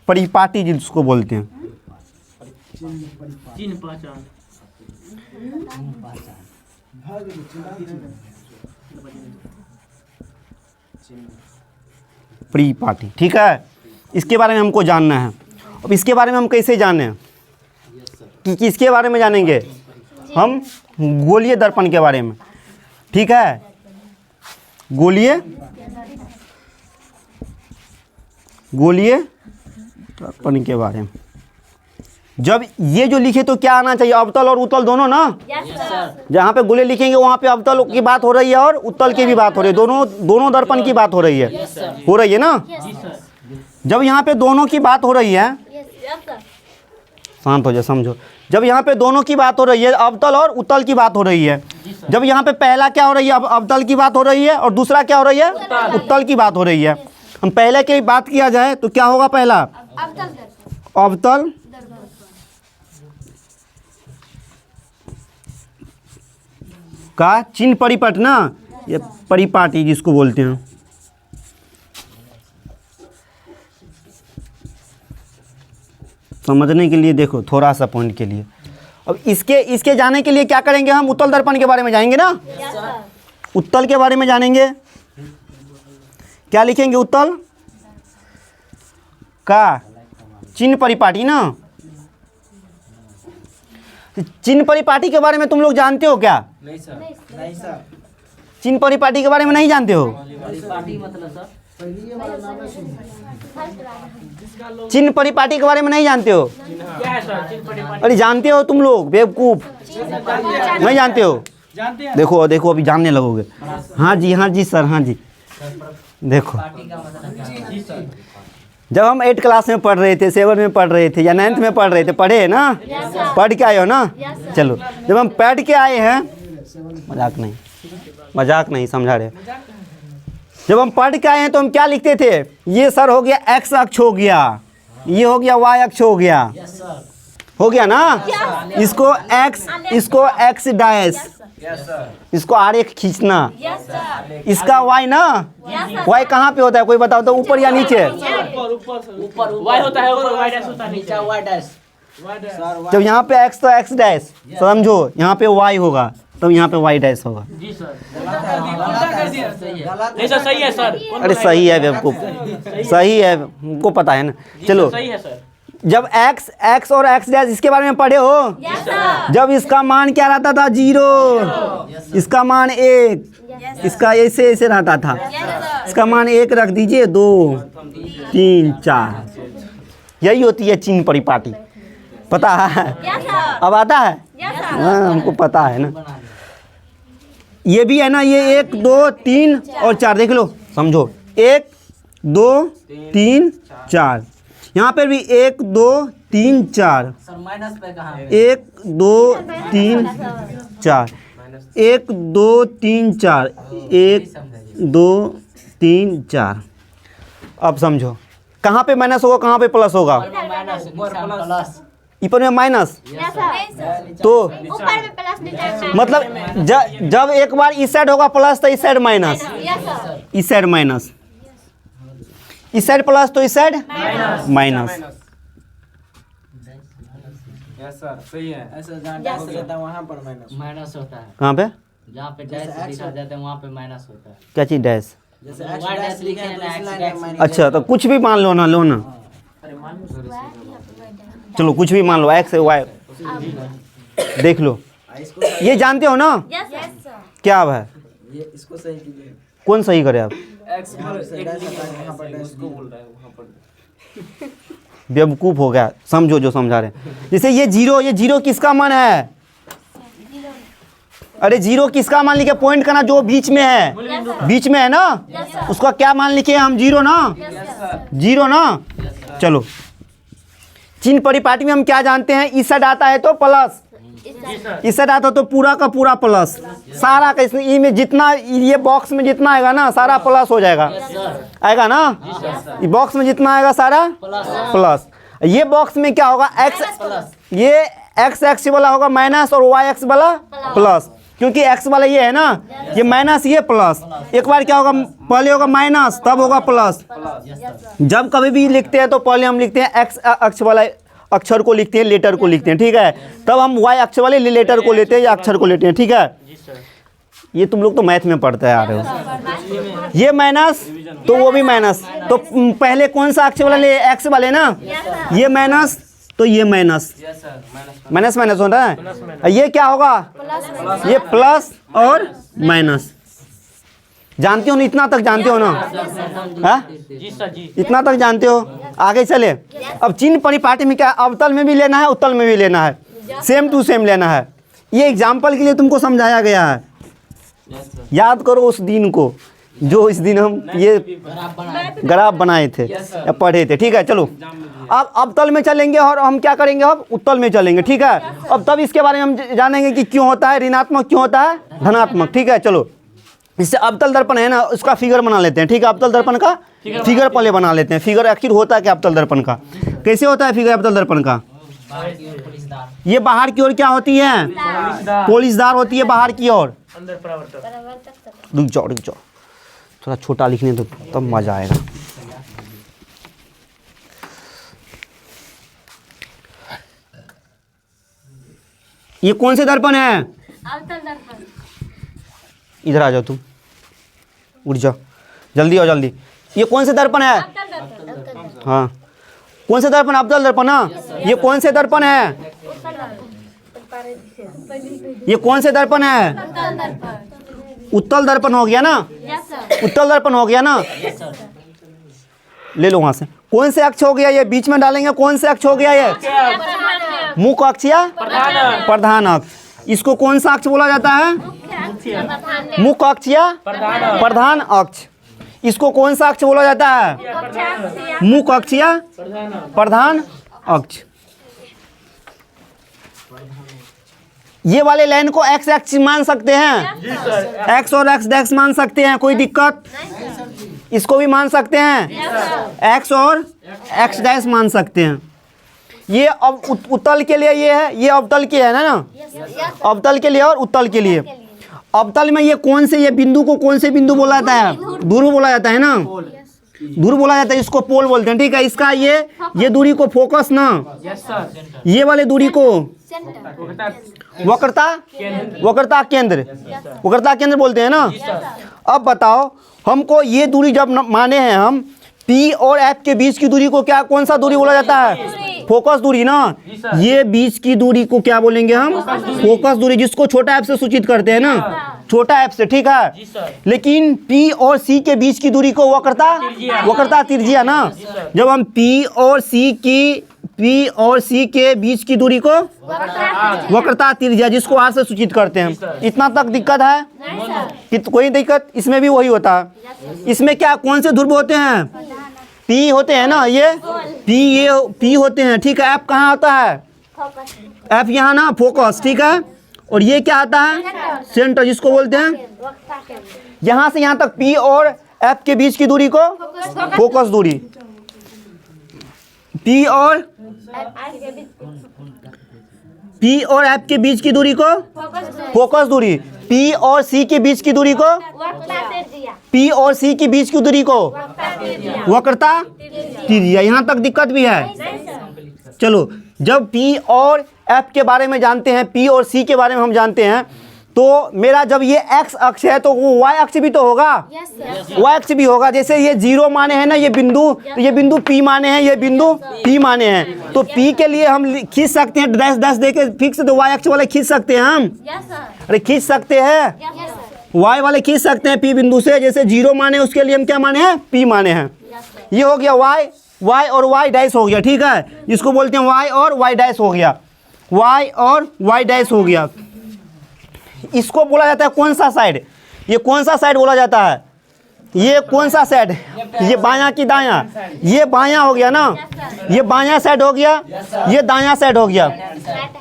परिपाटी जिसको बोलते हैं। चीन पहचान। परिपाटी, ठीक है। इसके बारे में हमको जानना है। अब इसके बारे में हम कैसे जाने? कि किसके बारे में जानेंगे हम? गोलीय दर्पण के बारे में, ठीक है। गोलीय दर्पण के बारे में जब ये जो लिखे तो क्या आना चाहिए? अवतल और उत्तल दोनों ना। जहाँ पे गोले लिखेंगे वहाँ पे अवतल की बात हो रही है और उत्तल की भी बात हो रही है। दोनों दर्पण की बात हो रही है ना। जब यहाँ पे दोनों की बात हो रही है, शांत हो जाए, समझो। जब यहाँ पे दोनों की बात हो रही है, अवतल और उत्तल की बात हो रही है। जब यहाँ पे पहला क्या हो रही है? अवतल की बात हो रही है और दूसरा क्या हो रही है? उत्तल की बात हो रही है। हम पहले की बात किया जाए तो क्या होगा? पहला अवतल का चिन्ह परिपट ना, ये परिपाटी जिसको बोलते हैं। समझने के लिए देखो, थोड़ा सा पॉइंट के लिए। अब इसके जाने के लिए क्या करेंगे? हम उत्तल दर्पण के बारे में जाएंगे ना। उत्तल के बारे में जानेंगे। क्या लिखेंगे? उत्तल का चिन्ह परिपाटी ना। चिन्ह परिपाटी के बारे में तुम लोग जानते हो क्या? नहीं सर। चिन्ह परिपाटी के बारे में नहीं जानते हो? पार्टी मतलब सर पहली वाला नाम है शून्य। चिन्ह परिपाटी के बारे में नहीं जानते हो? क्या है सर? चीन परिपाटी अरे जानते हो तुम लोग, बेवकूफ, नहीं जानते हो? जानते हैं। देखो देखो, अभी जानने लगोगे। हाँ जी, हाँ जी सर, हाँ जी। देखो, पार्टी का मतलब जी सर। जब हम 8 क्लास में पढ़ रहे थे, 7 में पढ़ रहे थे या 9th में पढ़ रहे थे, पढ़े है ना? पढ़ के आए हो ना? चलो, जब हम पढ़ के आए हैं, मजाक नहीं समझा रहे। जब हम पढ़ के आए हैं तो हम क्या लिखते थे? ये सर हो गया x अक्ष, हो गया ये, हो गया y अक्ष, हो गया, हो गया ना। इसको x, इसको x डैश, इसको आरेख खींचना। इसका y ना, y कहाँ पे होता है? कोई बताओ तो, ऊपर या नीचे? ऊपर वाई होता है, ऊपर वाई डैश होता है, नीचे वाई डैश। जब यहाँ पे x तो x डैश, समझो यहाँ पे y होगा तब यहाँ पे y डैश होगा। जी सर। नहीं सर, सही है सर। अरे सही है बेवकूफ, सही है, हमको पता है ना। चलो, सही है सर। जब x और x डैश इसके बारे में पढ़े हो? जब इसका मान क्या रहता था? 0, इसका मान 1, इसका ऐसे ऐसे रहता था। इसका मान 1 रख दीजिए, 2 3 4, यही होती है चीन परिपाटी। पता है? अब आता है? हाँ, हमको पता है ना। ये भी है ना, ये 1 2 3 और 4 देख लो, समझो 1 2 3 4। यहाँ पर भी 1 2 3 4, सर माइनस पे कहाँ है? 1 2 3 4, 1 2 3 4, 1 2 3 4। अब समझो कहाँ पे माइनस होगा, कहाँ पे प्लस होगा? Minus plus. ऊपर में माइनस, तो ऊपर में प्लस नीचे में मतलब जब एक बार इस साइड होगा प्लस तो इस साइड माइनस, इस साइड माइनस, इस साइड प्लस तो इस साइड माइनस। यस सर, सही है। ऐसा जहाँ डैश रहता है वहाँ पर माइनस। माइनस होता है। कहाँ पे? जहाँ पे डैश लिखा जाता है वहाँ पे माइनस होता है। क्या चीज़ डैश? जैसे Y डैश लिखे हैं ना, X डैश। अच्छा तो कुछ भी मान लो ना, लो ना, चलो कुछ भी मान लो, एक्स वाई देख लो। इसको ये जानते हो ना क्या अब है? ये इसको सही कीजिए। कौन सही करे आप? एक्स पर एक वहाँ पर डैश बोल रहा है वहाँ पर। बेवकूफ़ हो गया, समझो जो समझा रहे हैं। जैसे ये जीरो किसका मान है? अरे जीरो किसका मान लिखे? पॉइंट का ना, जो बीच में है, बीच में है ना, उसका क्या मान लिखे हम? जीरो ना, जीरो ना। चलो चिन्ह परिपाटी में हम क्या जानते हैं? इस साइड आता है तो प्लस, इस साइड आता है तो पूरा का पूरा प्लस, सारा का इसमें ई में जितना ये बॉक्स में जितना आएगा ना सारा प्लस हो जाएगा, आएगा ना? ये बॉक्स में जितना आएगा सारा प्लस। ये बॉक्स में क्या होगा? एक्स, ये एक्स एक्स वाला होगा माइनस और वाई एक्स वाला प्लस, क्योंकि एक्स वाला ये है ना, ये माइनस ये प्लस। एक बार क्या होगा? पहले होगा माइनस तब होगा प्लस। जब कभी भी लिखते हैं तो पहले हम लिखते हैं एक्स अक्ष वाला अक्षर को लिखते हैं, लेटर को लिखते हैं, ठीक है? तब हम वाई अक्ष वाले लेटर को लेते हैं या अक्षर को लेते हैं, ठीक है? ये तुम लोग तो मैथ में पढ़ते आ रहे हो। ये माइनस तो वो भी माइनस, तो पहले कौन सा अक्ष वाला ले? एक्स वाले ना, ये माइनस तो ये माइनस, माइनस माइनस होता है। ये क्या होगा? ये प्लस और माइनस। जानते हो ना? इतना तक जानते हो ना? हाँ, जी सर जी। इतना तक जानते हो। आगे चले। अब चिन्ह परिपाटी में क्या? अवतल में भी लेना है, उत्तल में भी लेना है, सेम टू सेम लेना है। ये एग्जाम्पल के लिए तुमको समझाया गया है। याद करो उस दिन को जो इस दिन हम ये ग्राफ बनाए थे या पढ़े थे, ठीक है? चलो अब अवतल में चलेंगे और हम क्या करेंगे? अब उत्तल में चलेंगे, ठीक है? अब तब इसके बारे में हम जानेंगे कि क्यों होता है ऋणात्मक, क्यों होता है धनात्मक, ठीक है? चलो इससे अवतल दर्पण है ना, उसका फिगर बना लेते हैं, ठीक है? अवतल दर्पण का फिगर पहले बना लेते हैं। फिगर आखिर होता है क्या अवतल दर्पण का? कैसे होता है फिगर अवतल दर्पण का? ये बाहर की ओर क्या होती है? पोलिशदार होती है बाहर की ओर। अंदर परावर्तक। रुक जाओ, थोड़ा छोटा लिखने दो तब मजा आएगा। ये कौन से दर्पण है? अवतल दर्पण। इधर आ जाओ, तुम उठ जाओ, जल्दी आओ जल्दी। ये कौन से दर्पण है? हाँ, कौन से दर्पण? अवतल दर्पण ना। ये कौन से दर्पण है? ये कौन से दर्पण है? उत्तल दर्पण हो गया ना, उत्तल दर्पण हो गया ना। ले लो वहां से। कौन से अक्ष हो गया? ये बीच में डालेंगे। कौन से अक्ष हो गया? ये मुख्य अक्ष या प्रधान अक्ष। इसको कौन सा अक्ष बोला जाता है? मुख्य अक्ष या प्रधान अक्ष। इसको कौन सा अक्ष बोला जाता है? मुख्य अक्ष या प्रधान अक्ष। ये वाले लाइन को एक्स एक्स मान सकते हैं, एक्स और एक्स डैश मान सकते हैं, कोई दिक्कत? इसको भी मान सकते हैं, एक्स और एक्स डैश मान सकते हैं। ये अब उत्तल के लिए ये है, ये अवतल के है ना, अवतल के लिए और उत्तल के लिए। अवतल में ये कौन से, ये बिंदु को कौन से बिंदु बोला जाता है? ध्रुव बोला जाता है ना, ध्रुव बोला जाता है, इसको पोल बोलते हैं, ठीक है? इसका ये दूरी को फोकस ना, ये वाले दूरी को वक्रता केंद्र, वक्रता केंद्र बोलते हैं ना। अब बताओ हमको ये दूरी जब माने हैं हम, P और F के बीच की दूरी को क्या, कौन सा दूरी बोला जाता है? फोकस दूरी ना, ये बीच की दूरी को क्या बोलेंगे हम? फोकस दूरी, जिसको छोटा एफ से सूचित करते हैं ना, छोटा एफ से, ठीक है। जी सर। लेकिन P और C के बीच की दूरी को वक्रता त्रिज्या ना, जब हम P और C के बीच की दूरी को वक्रता त्रिज्या, जिसको R से सूचित करते हैं। इतना तक दिक्कत है? कि कोई दिक्कत? इसमें भी वही होता है। इसमें क्या कौन से ध्रुव होते हैं? P होते हैं ना, ये P होते हैं, ठीक है। F कहाँ आता है? F यहाँ ना, फोकस, ठीक है। और ये क्या आता है? सेंटर, जिसको बोलते हैं यहाँ से यहाँ तक P और F के बीच की दूरी को फोकस दूरी। P और F के बीच की दूरी को फोकस दूरी। P और C के बीच की दूरी को P और C के बीच की दूरी को वक्रता त्रिज्या। यहाँ तक दिक्कत भी है? चलो, जब P और F के बारे में जानते हैं, P और C के बारे में हम जानते हैं, तो मेरा जब ये x अक्ष है तो वो y अक्ष भी तो होगा, y अक्ष भी होगा। जैसे ये 0 माने हैं ना ये बिंदु, तो ये बिंदु P माने हैं, ये बिंदु P माने हैं। तो P के लिए हम खींच सकते हैं डैश डैश देके फिक्स, तो y अक्ष वाले खींच सकते हैं हम। अरे खींच सकते हैं, y वाले खींच सकते हैं P बिंदु से। जैसे 0 माने उसके लिए हम क्या माने हैं? P माने हैं। ये हो गया y और y डैश हो गया, ठीक है। जिसको बोलते हैं y और y डैश हो गया, y और y डैश हो गया। इसको बोला जाता है कौन सा साइड? ये कौन सा साइड बोला जाता है? ये कौन सा साइड? ये बायां की दायां? ये बायां हो गया ना, ये बायां साइड हो गया, ये दायां साइड हो गया,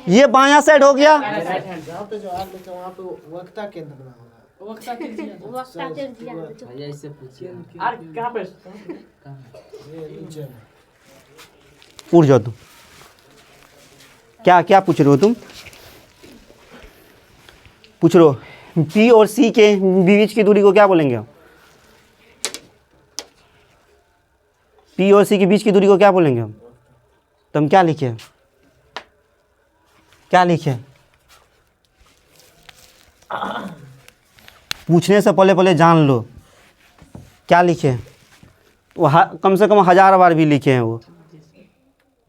ये बायां साइड हो गया। जहाँ पे जो आर लिखा वहाँ पे वक्रता केंद्र बना होगा। भैया इससे पूछिए आर कहाँ पे? नीचे में। उड़ जाओ तुम। क्या पूछ रहे हो तुम? पूछ रहे हो P और C के बीच की दूरी को क्या बोलेंगे हम? P और C के बीच की दूरी को क्या बोलेंगे हम? तो हम क्या लिखे? क्या लिखे? पूछने से पहले जान लो क्या लिखे। वो कम से कम 1000 बार भी लिखे हैं, वो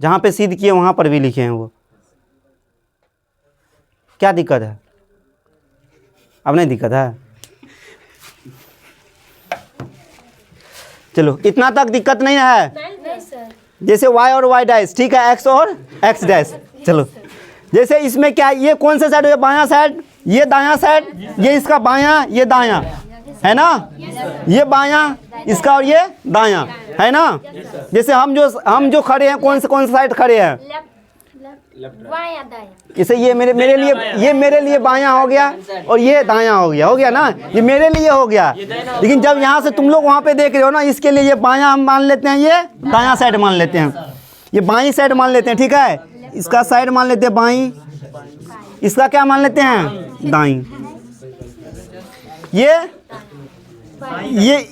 जहाँ पे सिद्ध किए वहाँ पर भी लिखे हैं वो। क्या दिक्कत है? अब नहीं दिक्कत है? चलो, इतना तक दिक्कत नहीं है। जैसे y और y डैश, ठीक है, x और x डैश। चलो, जैसे इसमें क्या, ये कौन सा साइड है? बायां साइड, ये दायां साइड, ये इसका बायां, ये दायां, है ना। ये बायां इसका और ये दायां, है ना। जैसे हम जो खड़े हैं, कौन सा साइड खड़े हैं? जैसे ये मेरे लिए बायां हो गया और ये दायां हो गया ना। ये मेरे लिए हो गया। लेकिन जब यहाँ से तुम लोग वहाँ पे देख रहे हो ना, इसके लिए ये बायां हम मान लेते हैं, ये दायां साइड मान लेते हैं, ये बाईं साइड मान लेते हैं, ठीक है। इसका साइड मान लेते हैं बाईं, इसका क्या मान लेते हैं? दाईं।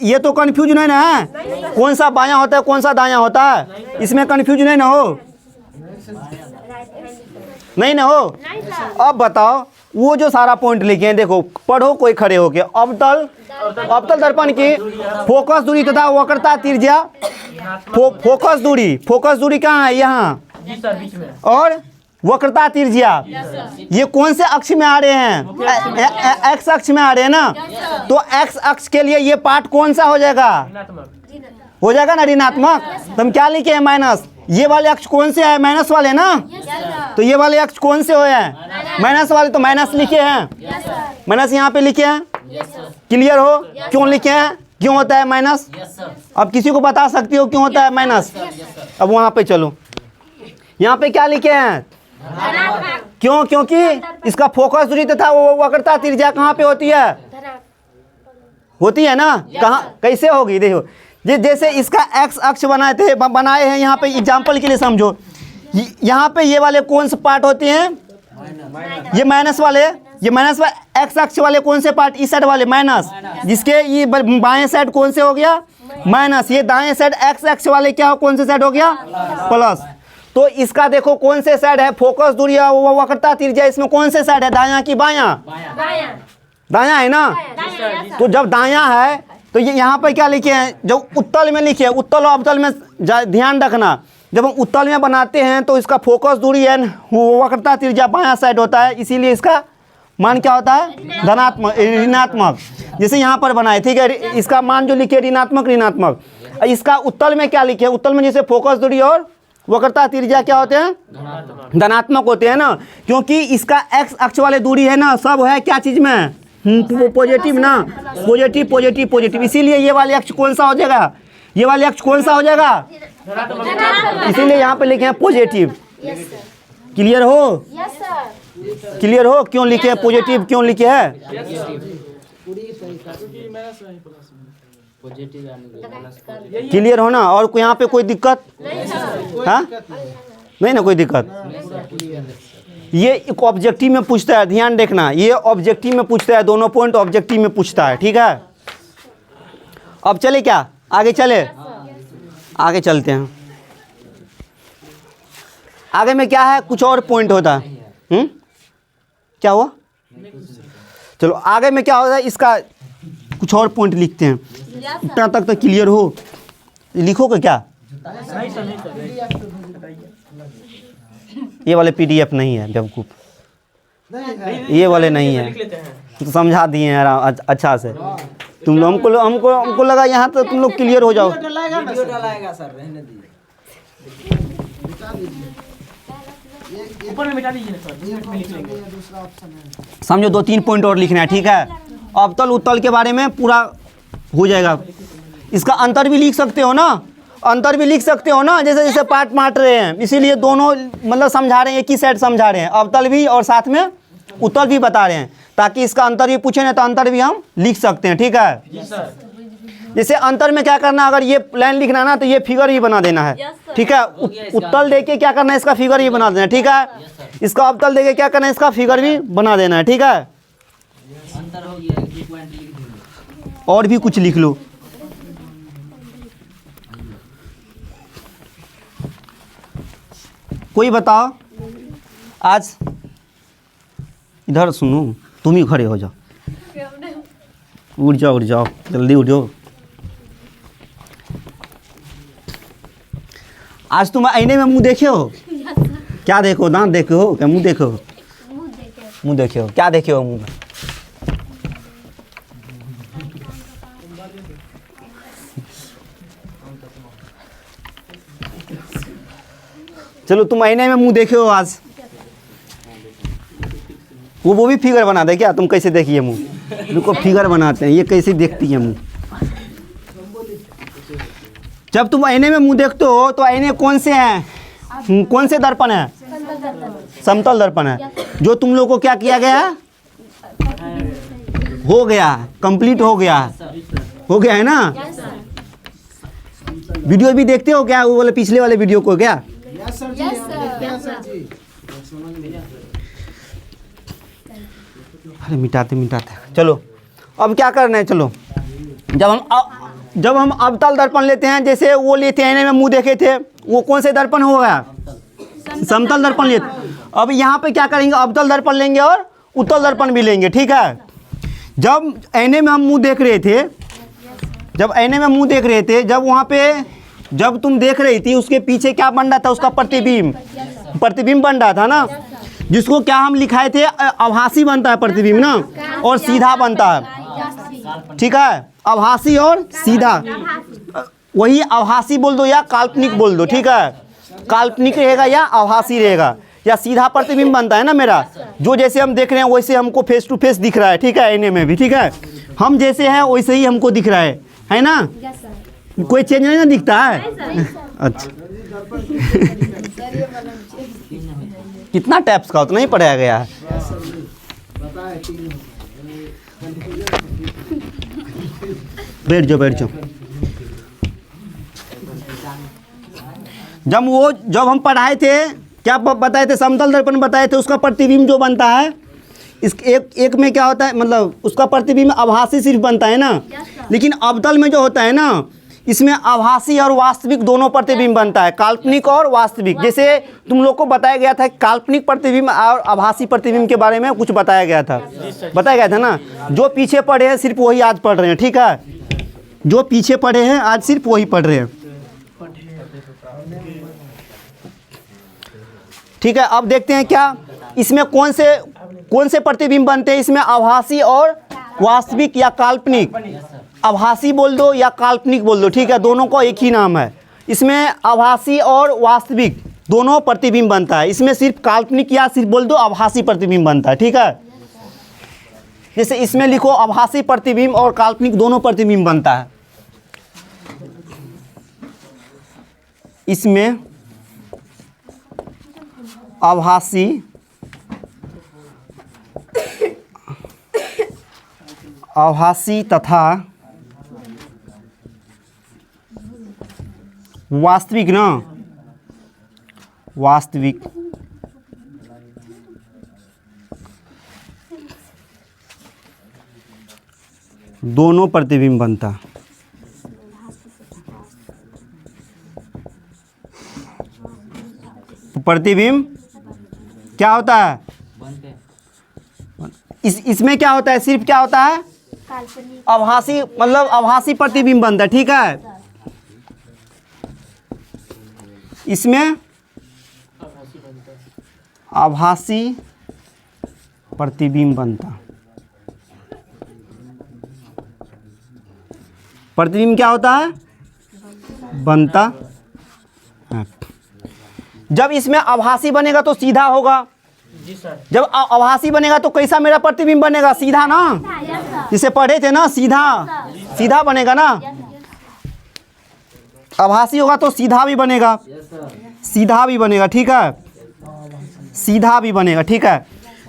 ये तो कंफ्यूज नहीं ना है, कौन सा बायां होता है कौन सा दायां होता है? इसमें कंफ्यूज नहीं ना हो? नहीं ना हो? अब बताओ, वो जो सारा पॉइंट लिखे हैं, देखो पढ़ो कोई खड़े होके। अवतल दर्पण की फोकस दूरी तथा वक्रता त्रिज्या। फोकस दूरी कहाँ है? यहाँ। जी सर, बीच में। और वक्रता त्रिज्या ये कौन से अक्ष में आ रहे हैं? एक्स अक्ष में आ रहे हैं ना। तो एक्स अक्ष के लिए ये पार्ट कौन सा हो जाएगा? हो जाएगा ना, ऋणात्मक। तो हम क्या लिखे हैं? माइनस। ये वाले अक्ष कौन से है? माइनस वाले ना। तो ये वाले अक्ष कौन से हो हैं? माइनस वाले। तो माइनस लिखे हैं, माइनस यहाँ पे लिखे हैं। क्लियर हो क्यों लिखे हैं? क्यों होता है माइनस? अब किसी को बता सकती हो क्यों होता है माइनस? अब वहाँ पे चलो, यहाँ पे क्या लिखे हैं? क्यों? क्योंकि इसका फोकस दूरी तथा वो वक्रता त्रिज्या कहाँ पे होती है? होती है ना। कहाँ, कैसे होगी? देखो, जैसे इसका एक्स अक्ष बनाए हैं यहाँ पे, एग्जाम्पल के लिए समझो। यहाँ पे ये वाले कौन से पार्ट होते हैं? ये माइनस वाले। ये माइनस वाले एक्स अक्ष वाले कौन से पार्ट? इस साइड वाले माइनस, जिसके ये बाएं साइड कौन से हो गया? माइनस। ये दाएं साइड एक्स अक्ष वाले क्या हो, कौन से साइड हो गया? प्लस। तो इसका देखो कौन से साइड है? फोकस दूरी और वक्रता त्रिज्या, इसमें कौन से साइड है? दायां की बायां? दायां है ना। तो जब दायां है तो ये यहाँ पर क्या लिखे हैं? जो उत्तल में लिखे हैं, उत्तल और अवतल में ध्यान रखना। जब हम उत्तल में बनाते हैं तो इसका फोकस दूरी है वो वक्रता त्रिज्या बायां साइड होता है, इसीलिए इसका मान क्या होता है धनात्मक ऋणात्मक। जैसे यहाँ पर बनाए, ठीक है, इसका मान जो लिखे ऋणात्मक ऋणात्मक। इसका उत्तल में क्या लिखे, उत्तल में जैसे फोकस दूरी और वक्रता त्रिज्या क्या होते हैं धनात्मक होते हैं ना, क्योंकि इसका एक्स अक्ष वाले दूरी है ना सब है क्या चीज में पॉजिटिव ना, पॉजिटिव पॉजिटिव पॉजिटिव, इसीलिए ये वाले अक्ष कौन सा हो जाएगा, ये वाले अक्ष कौन सा हो जाएगा, इसीलिए यहाँ पे लिखे हैं पॉजिटिव। क्लियर हो, यस सर। क्लियर हो क्यों लिखे हैं पॉजिटिव, क्यों लिखे हैं पॉजिटिव यानी क्लियर हो ना। और यहाँ पे कोई दिक्कत हाँ नहीं ना, कोई दिक्कत। ये एक ऑब्जेक्टिव में पूछता है, ध्यान देखना, ये ऑब्जेक्टिव में पूछता है, दोनों पॉइंट ऑब्जेक्टिव में पूछता है, ठीक है। अब चले क्या आगे, चले आगे चलते हैं। आगे में क्या है, कुछ और पॉइंट होता है। क्या हुआ, चलो आगे में क्या होता है, इसका कुछ और पॉइंट लिखते हैं। इतना तक तो क्लियर हो, लिखोगे क्या, ये वाले पीडीएफ नहीं है बेवकूफ, ये वाले नहीं है, तो समझा दिए हैं यार अच्छा से। तुम लोग हमको हमको हमको लगा यहाँ तो तुम लोग क्लियर हो जाओ। वीडियो डलाएगा सर, रहने दीजिए। ऊपर में मिटा दीजिए सर, में लिख लेंगे। समझो 2-3 पॉइंट और लिखना है, ठीक है। अवतल उत्तल के बारे में पूरा हो जाएगा। इसका अंतर भी लिख सकते हो ना, अंतर भी लिख सकते हो ना, जैसे जैसे पार्ट बांट रहे हैं, इसीलिए दोनों मतलब समझा रहे हैं, एक ही साइड समझा रहे हैं, अवतल भी और साथ में उत्तल भी बता रहे हैं, ताकि इसका अंतर भी पूछे ना तो अंतर भी हम लिख सकते हैं, ठीक है। जी सर। जैसे अंतर में क्या करना, अगर ये लाइन लिखना ना तो ये फिगर ही बना देना है, ठीक है। उत्तल देके क्या करना है, इसका फिगर ही बना देना है, ठीक है। इसका अवतल देके क्या करना है, इसका फिगर भी बना देना है, ठीक है। अंतर हो गया, एक पॉइंट लिख देंगे। और भी कुछ लिख लो। कोई बताओ आज, इधर सुनो, तुम ही खड़े हो जाओ, उठ जाओ उठ जाओ, जल्दी उठ जाओ। आज तुम आईने में मुंह देखे हो, क्या देखो, दांत देखे हो क्या, मुंह देखो, मुंह देखे हो, क्या देखे हो मुंह में, चलो तुम आईने में मुंह देखे हो आज, वो भी फिगर बना दे क्या, तुम कैसे देखिए मुंह, रुको फिगर बनाते हैं, ये कैसे देखती है मुंह। जब तुम आईने में मुंह देखते हो तो आईने कौन से हैं, कौन से दर्पण है, समतल दर्पण है, जो तुम लोग को क्या किया गया, हो गया, कंप्लीट हो गया, हो गया है ना। वीडियो भी देखते हो क्या, वो वाले पिछले वाले वीडियो को क्या, यस सर। अरे मिटाते मिटाते, चलो अब क्या करना है, चलो जब हम अवतल दर्पण लेते हैं, जैसे वो लेते हैं, आईने में मुंह देखे थे, वो कौन से दर्पण हो गया, समतल दर्पण लेते। अब यहाँ पे क्या करेंगे, अवतल दर्पण लेंगे और उत्तल दर्पण भी लेंगे, ठीक है। जब आईने में हम मुंह देख रहे थे, जब आईने में मुंह देख रहे थे, जब वहाँ पे जब तुम देख रही थी, उसके पीछे क्या बन रहा था, उसका प्रतिबिंब, प्रतिबिंब बन रहा था ना, जिसको क्या हम लिखाए थे, आभासी बनता है प्रतिबिंब ना, और सीधा बनता है, ठीक है, आभासी और सीधा, वही आभासी बोल दो या काल्पनिक बोल दो, ठीक है। काल्पनिक रहेगा या आभासी रहेगा, या सीधा प्रतिबिंब बनता है ना मेरा, जो जैसे हम देख रहे हैं वैसे हमको फेस टू फेस दिख रहा है, ठीक है, आईने में भी, ठीक है, हम जैसे हैं वैसे ही हमको दिख रहा है ना, कोई चेंज नहीं ना दिखता है। अच्छा कितना टैप्स का उतना ही पढ़ाया गया है। बैठ जाओ बैठ जाओ। जब हम पढ़ाए थे, क्या बताए थे, समतल दर्पण बताए थे, उसका प्रतिबिंब जो बनता है, इस एक में क्या होता है, मतलब उसका प्रतिबिंब आभासी सिर्फ बनता है ना, लेकिन अवतल में जो होता है ना, इसमें आभासी और वास्तविक दोनों प्रतिबिंब बनता है, काल्पनिक और वास्तविक। जैसे तुम लोग को बताया गया था काल्पनिक प्रतिबिंब और आभासी प्रतिबिंब के बारे में कुछ बताया गया था ना। जो पीछे पढ़े हैं सिर्फ वही आज पढ़ रहे हैं, ठीक है, जो पीछे पढ़े हैं आज सिर्फ वही पढ़ रहे हैं। ठीक है, अब देखते हैं क्या इसमें कौन से प्रतिबिंब बनते हैं। इसमें आभासी और वास्तविक या काल्पनिक, आभासी बोल दो या काल्पनिक बोल दो, ठीक है, दोनों को एक ही नाम है। इसमें आभासी और वास्तविक दोनों प्रतिबिंब बनता है। इसमें सिर्फ काल्पनिक या सिर्फ बोल दो आभासी प्रतिबिंब बनता है, ठीक है। जैसे इसमें लिखो आभासी प्रतिबिंब और काल्पनिक दोनों प्रतिबिंब बनता है। इसमें आभासी तथा वास्तविक ना, वास्तविक दोनों प्रतिबिंब बनता है। प्रतिबिंब क्या होता है, बनते हैं। इसमें क्या होता है, सिर्फ क्या होता है काल्पनिक आभासी, मतलब आभासी प्रतिबिंब बनता है, ठीक है। इसमें आभासी प्रतिबिंब बनता, प्रतिबिंब क्या होता है, बनता है। जब इसमें आभासी बनेगा तो सीधा होगा, जी सर। जब आभासी बनेगा तो कैसा मेरा प्रतिबिंब बनेगा, सीधा ना, जिसे पढ़े थे ना, सीधा सीधा बनेगा ना। आभासी होगा तो सीधा भी बनेगा, सीधा भी बनेगा, ठीक है, सीधा भी बनेगा, ठीक है।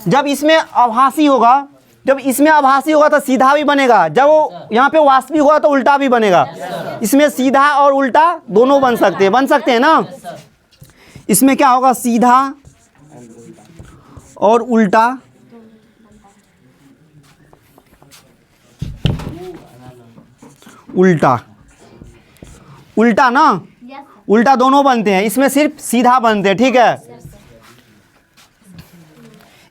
जब इसमें आभासी होगा, जब इसमें आभासी होगा तो सीधा भी बनेगा, जब वो यहाँ पे वास्तविक होगा तो उल्टा भी बनेगा। इसमें सीधा और उल्टा दोनों बन सकते हैं ना। इसमें क्या होगा, सीधा और उल्टा उल्टा ना, उल्टा दोनों बनते हैं। इसमें सिर्फ सीधा बनते हैं, ठीक है।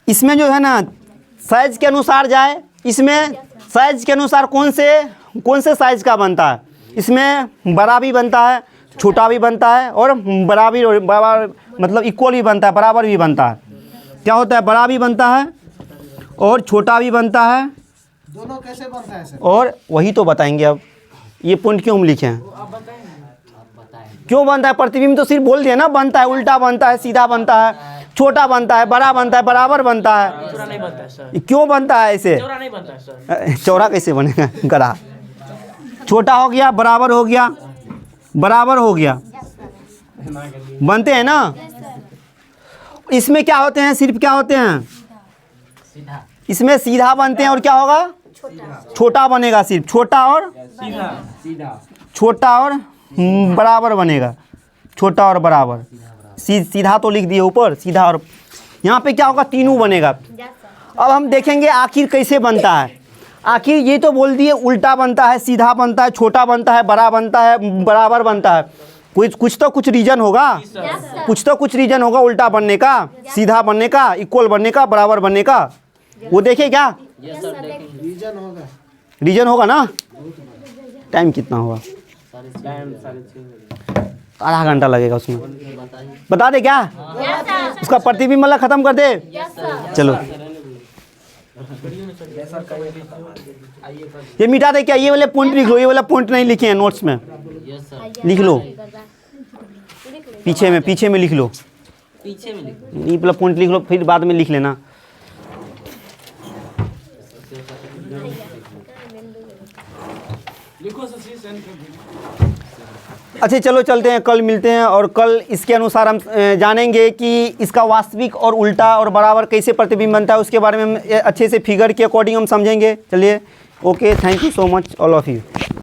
इसमें जो है ना साइज के अनुसार जाए, इसमें साइज के अनुसार कौन से साइज का बनता है। इसमें बड़ा भी बनता है, छोटा भी बनता है, और बराबर मतलब इक्वल भी बनता है, बराबर भी बनता है। क्या होता है, बड़ा भी बनता है और छोटा भी बनता है। दोनों कैसे बनता है सर? और वही तो बताएंगे अब, ये पॉइंट क्यों हम लिखे हैं, क्यों बनता है। प्रतिबिंब तो सिर्फ बोल दिया ना, बनता है, उल्टा बनता है, सीधा बनता है, छोटा बनता है, बड़ा बनता है, बराबर बनता है। चौड़ा नहीं बनता है सर। ये क्यों बनता है ऐसे, चौड़ा नहीं बनता है सर। चौड़ा कैसे बनेगा, गड़ा। छोटा हो गया, बराबर हो गया, बराबर हो गया, बनते हैं ना। इसमें क्या होते हैं, सिर्फ क्या होते हैं, सीधा। इसमें सीधा बनते हैं, और क्या होगा, छोटा बनेगा, सिर्फ छोटा और छोटा और बराबर बनेगा, छोटा और बराबर। सीधा तो लिख दिए ऊपर, सीधा, और यहाँ पे क्या होगा, तीनों बनेगा। अब हम देखेंगे आखिर कैसे बनता है। आखिर ये तो बोल दिए उल्टा बनता है, सीधा बनता है, छोटा बनता है, बड़ा बनता है, बराबर बनता है। कुछ रीजन होगा, कुछ रीजन होगा उल्टा बनने का, सीधा बनने का, इक्वल बनने का, बराबर बनने का। वो देखे क्या, रीजन होगा ना। टाइम कितना होगा, आधा घंटा लगेगा उसमें, बता दे क्या, उसका प्रतिबिंब वाला खत्म कर दे। चलो ये मिटा दे क्या, ये वाले पॉइंट लिख लो, ये वाला पॉइंट नहीं लिखे हैं नोट्स में, लिख लो पीछे में लिख लो, पीछे में लिखो। ये वाला पॉइंट लिख लो, फिर बाद में लिख लेना। अच्छा चलो चलते हैं, कल मिलते हैं, और कल इसके अनुसार हम जानेंगे कि इसका वास्तविक और उल्टा और बराबर कैसे प्रतिबिंब बनता है, उसके बारे में हम अच्छे से फिगर के अकॉर्डिंग हम समझेंगे। चलिए, okay, thank you so much all of you.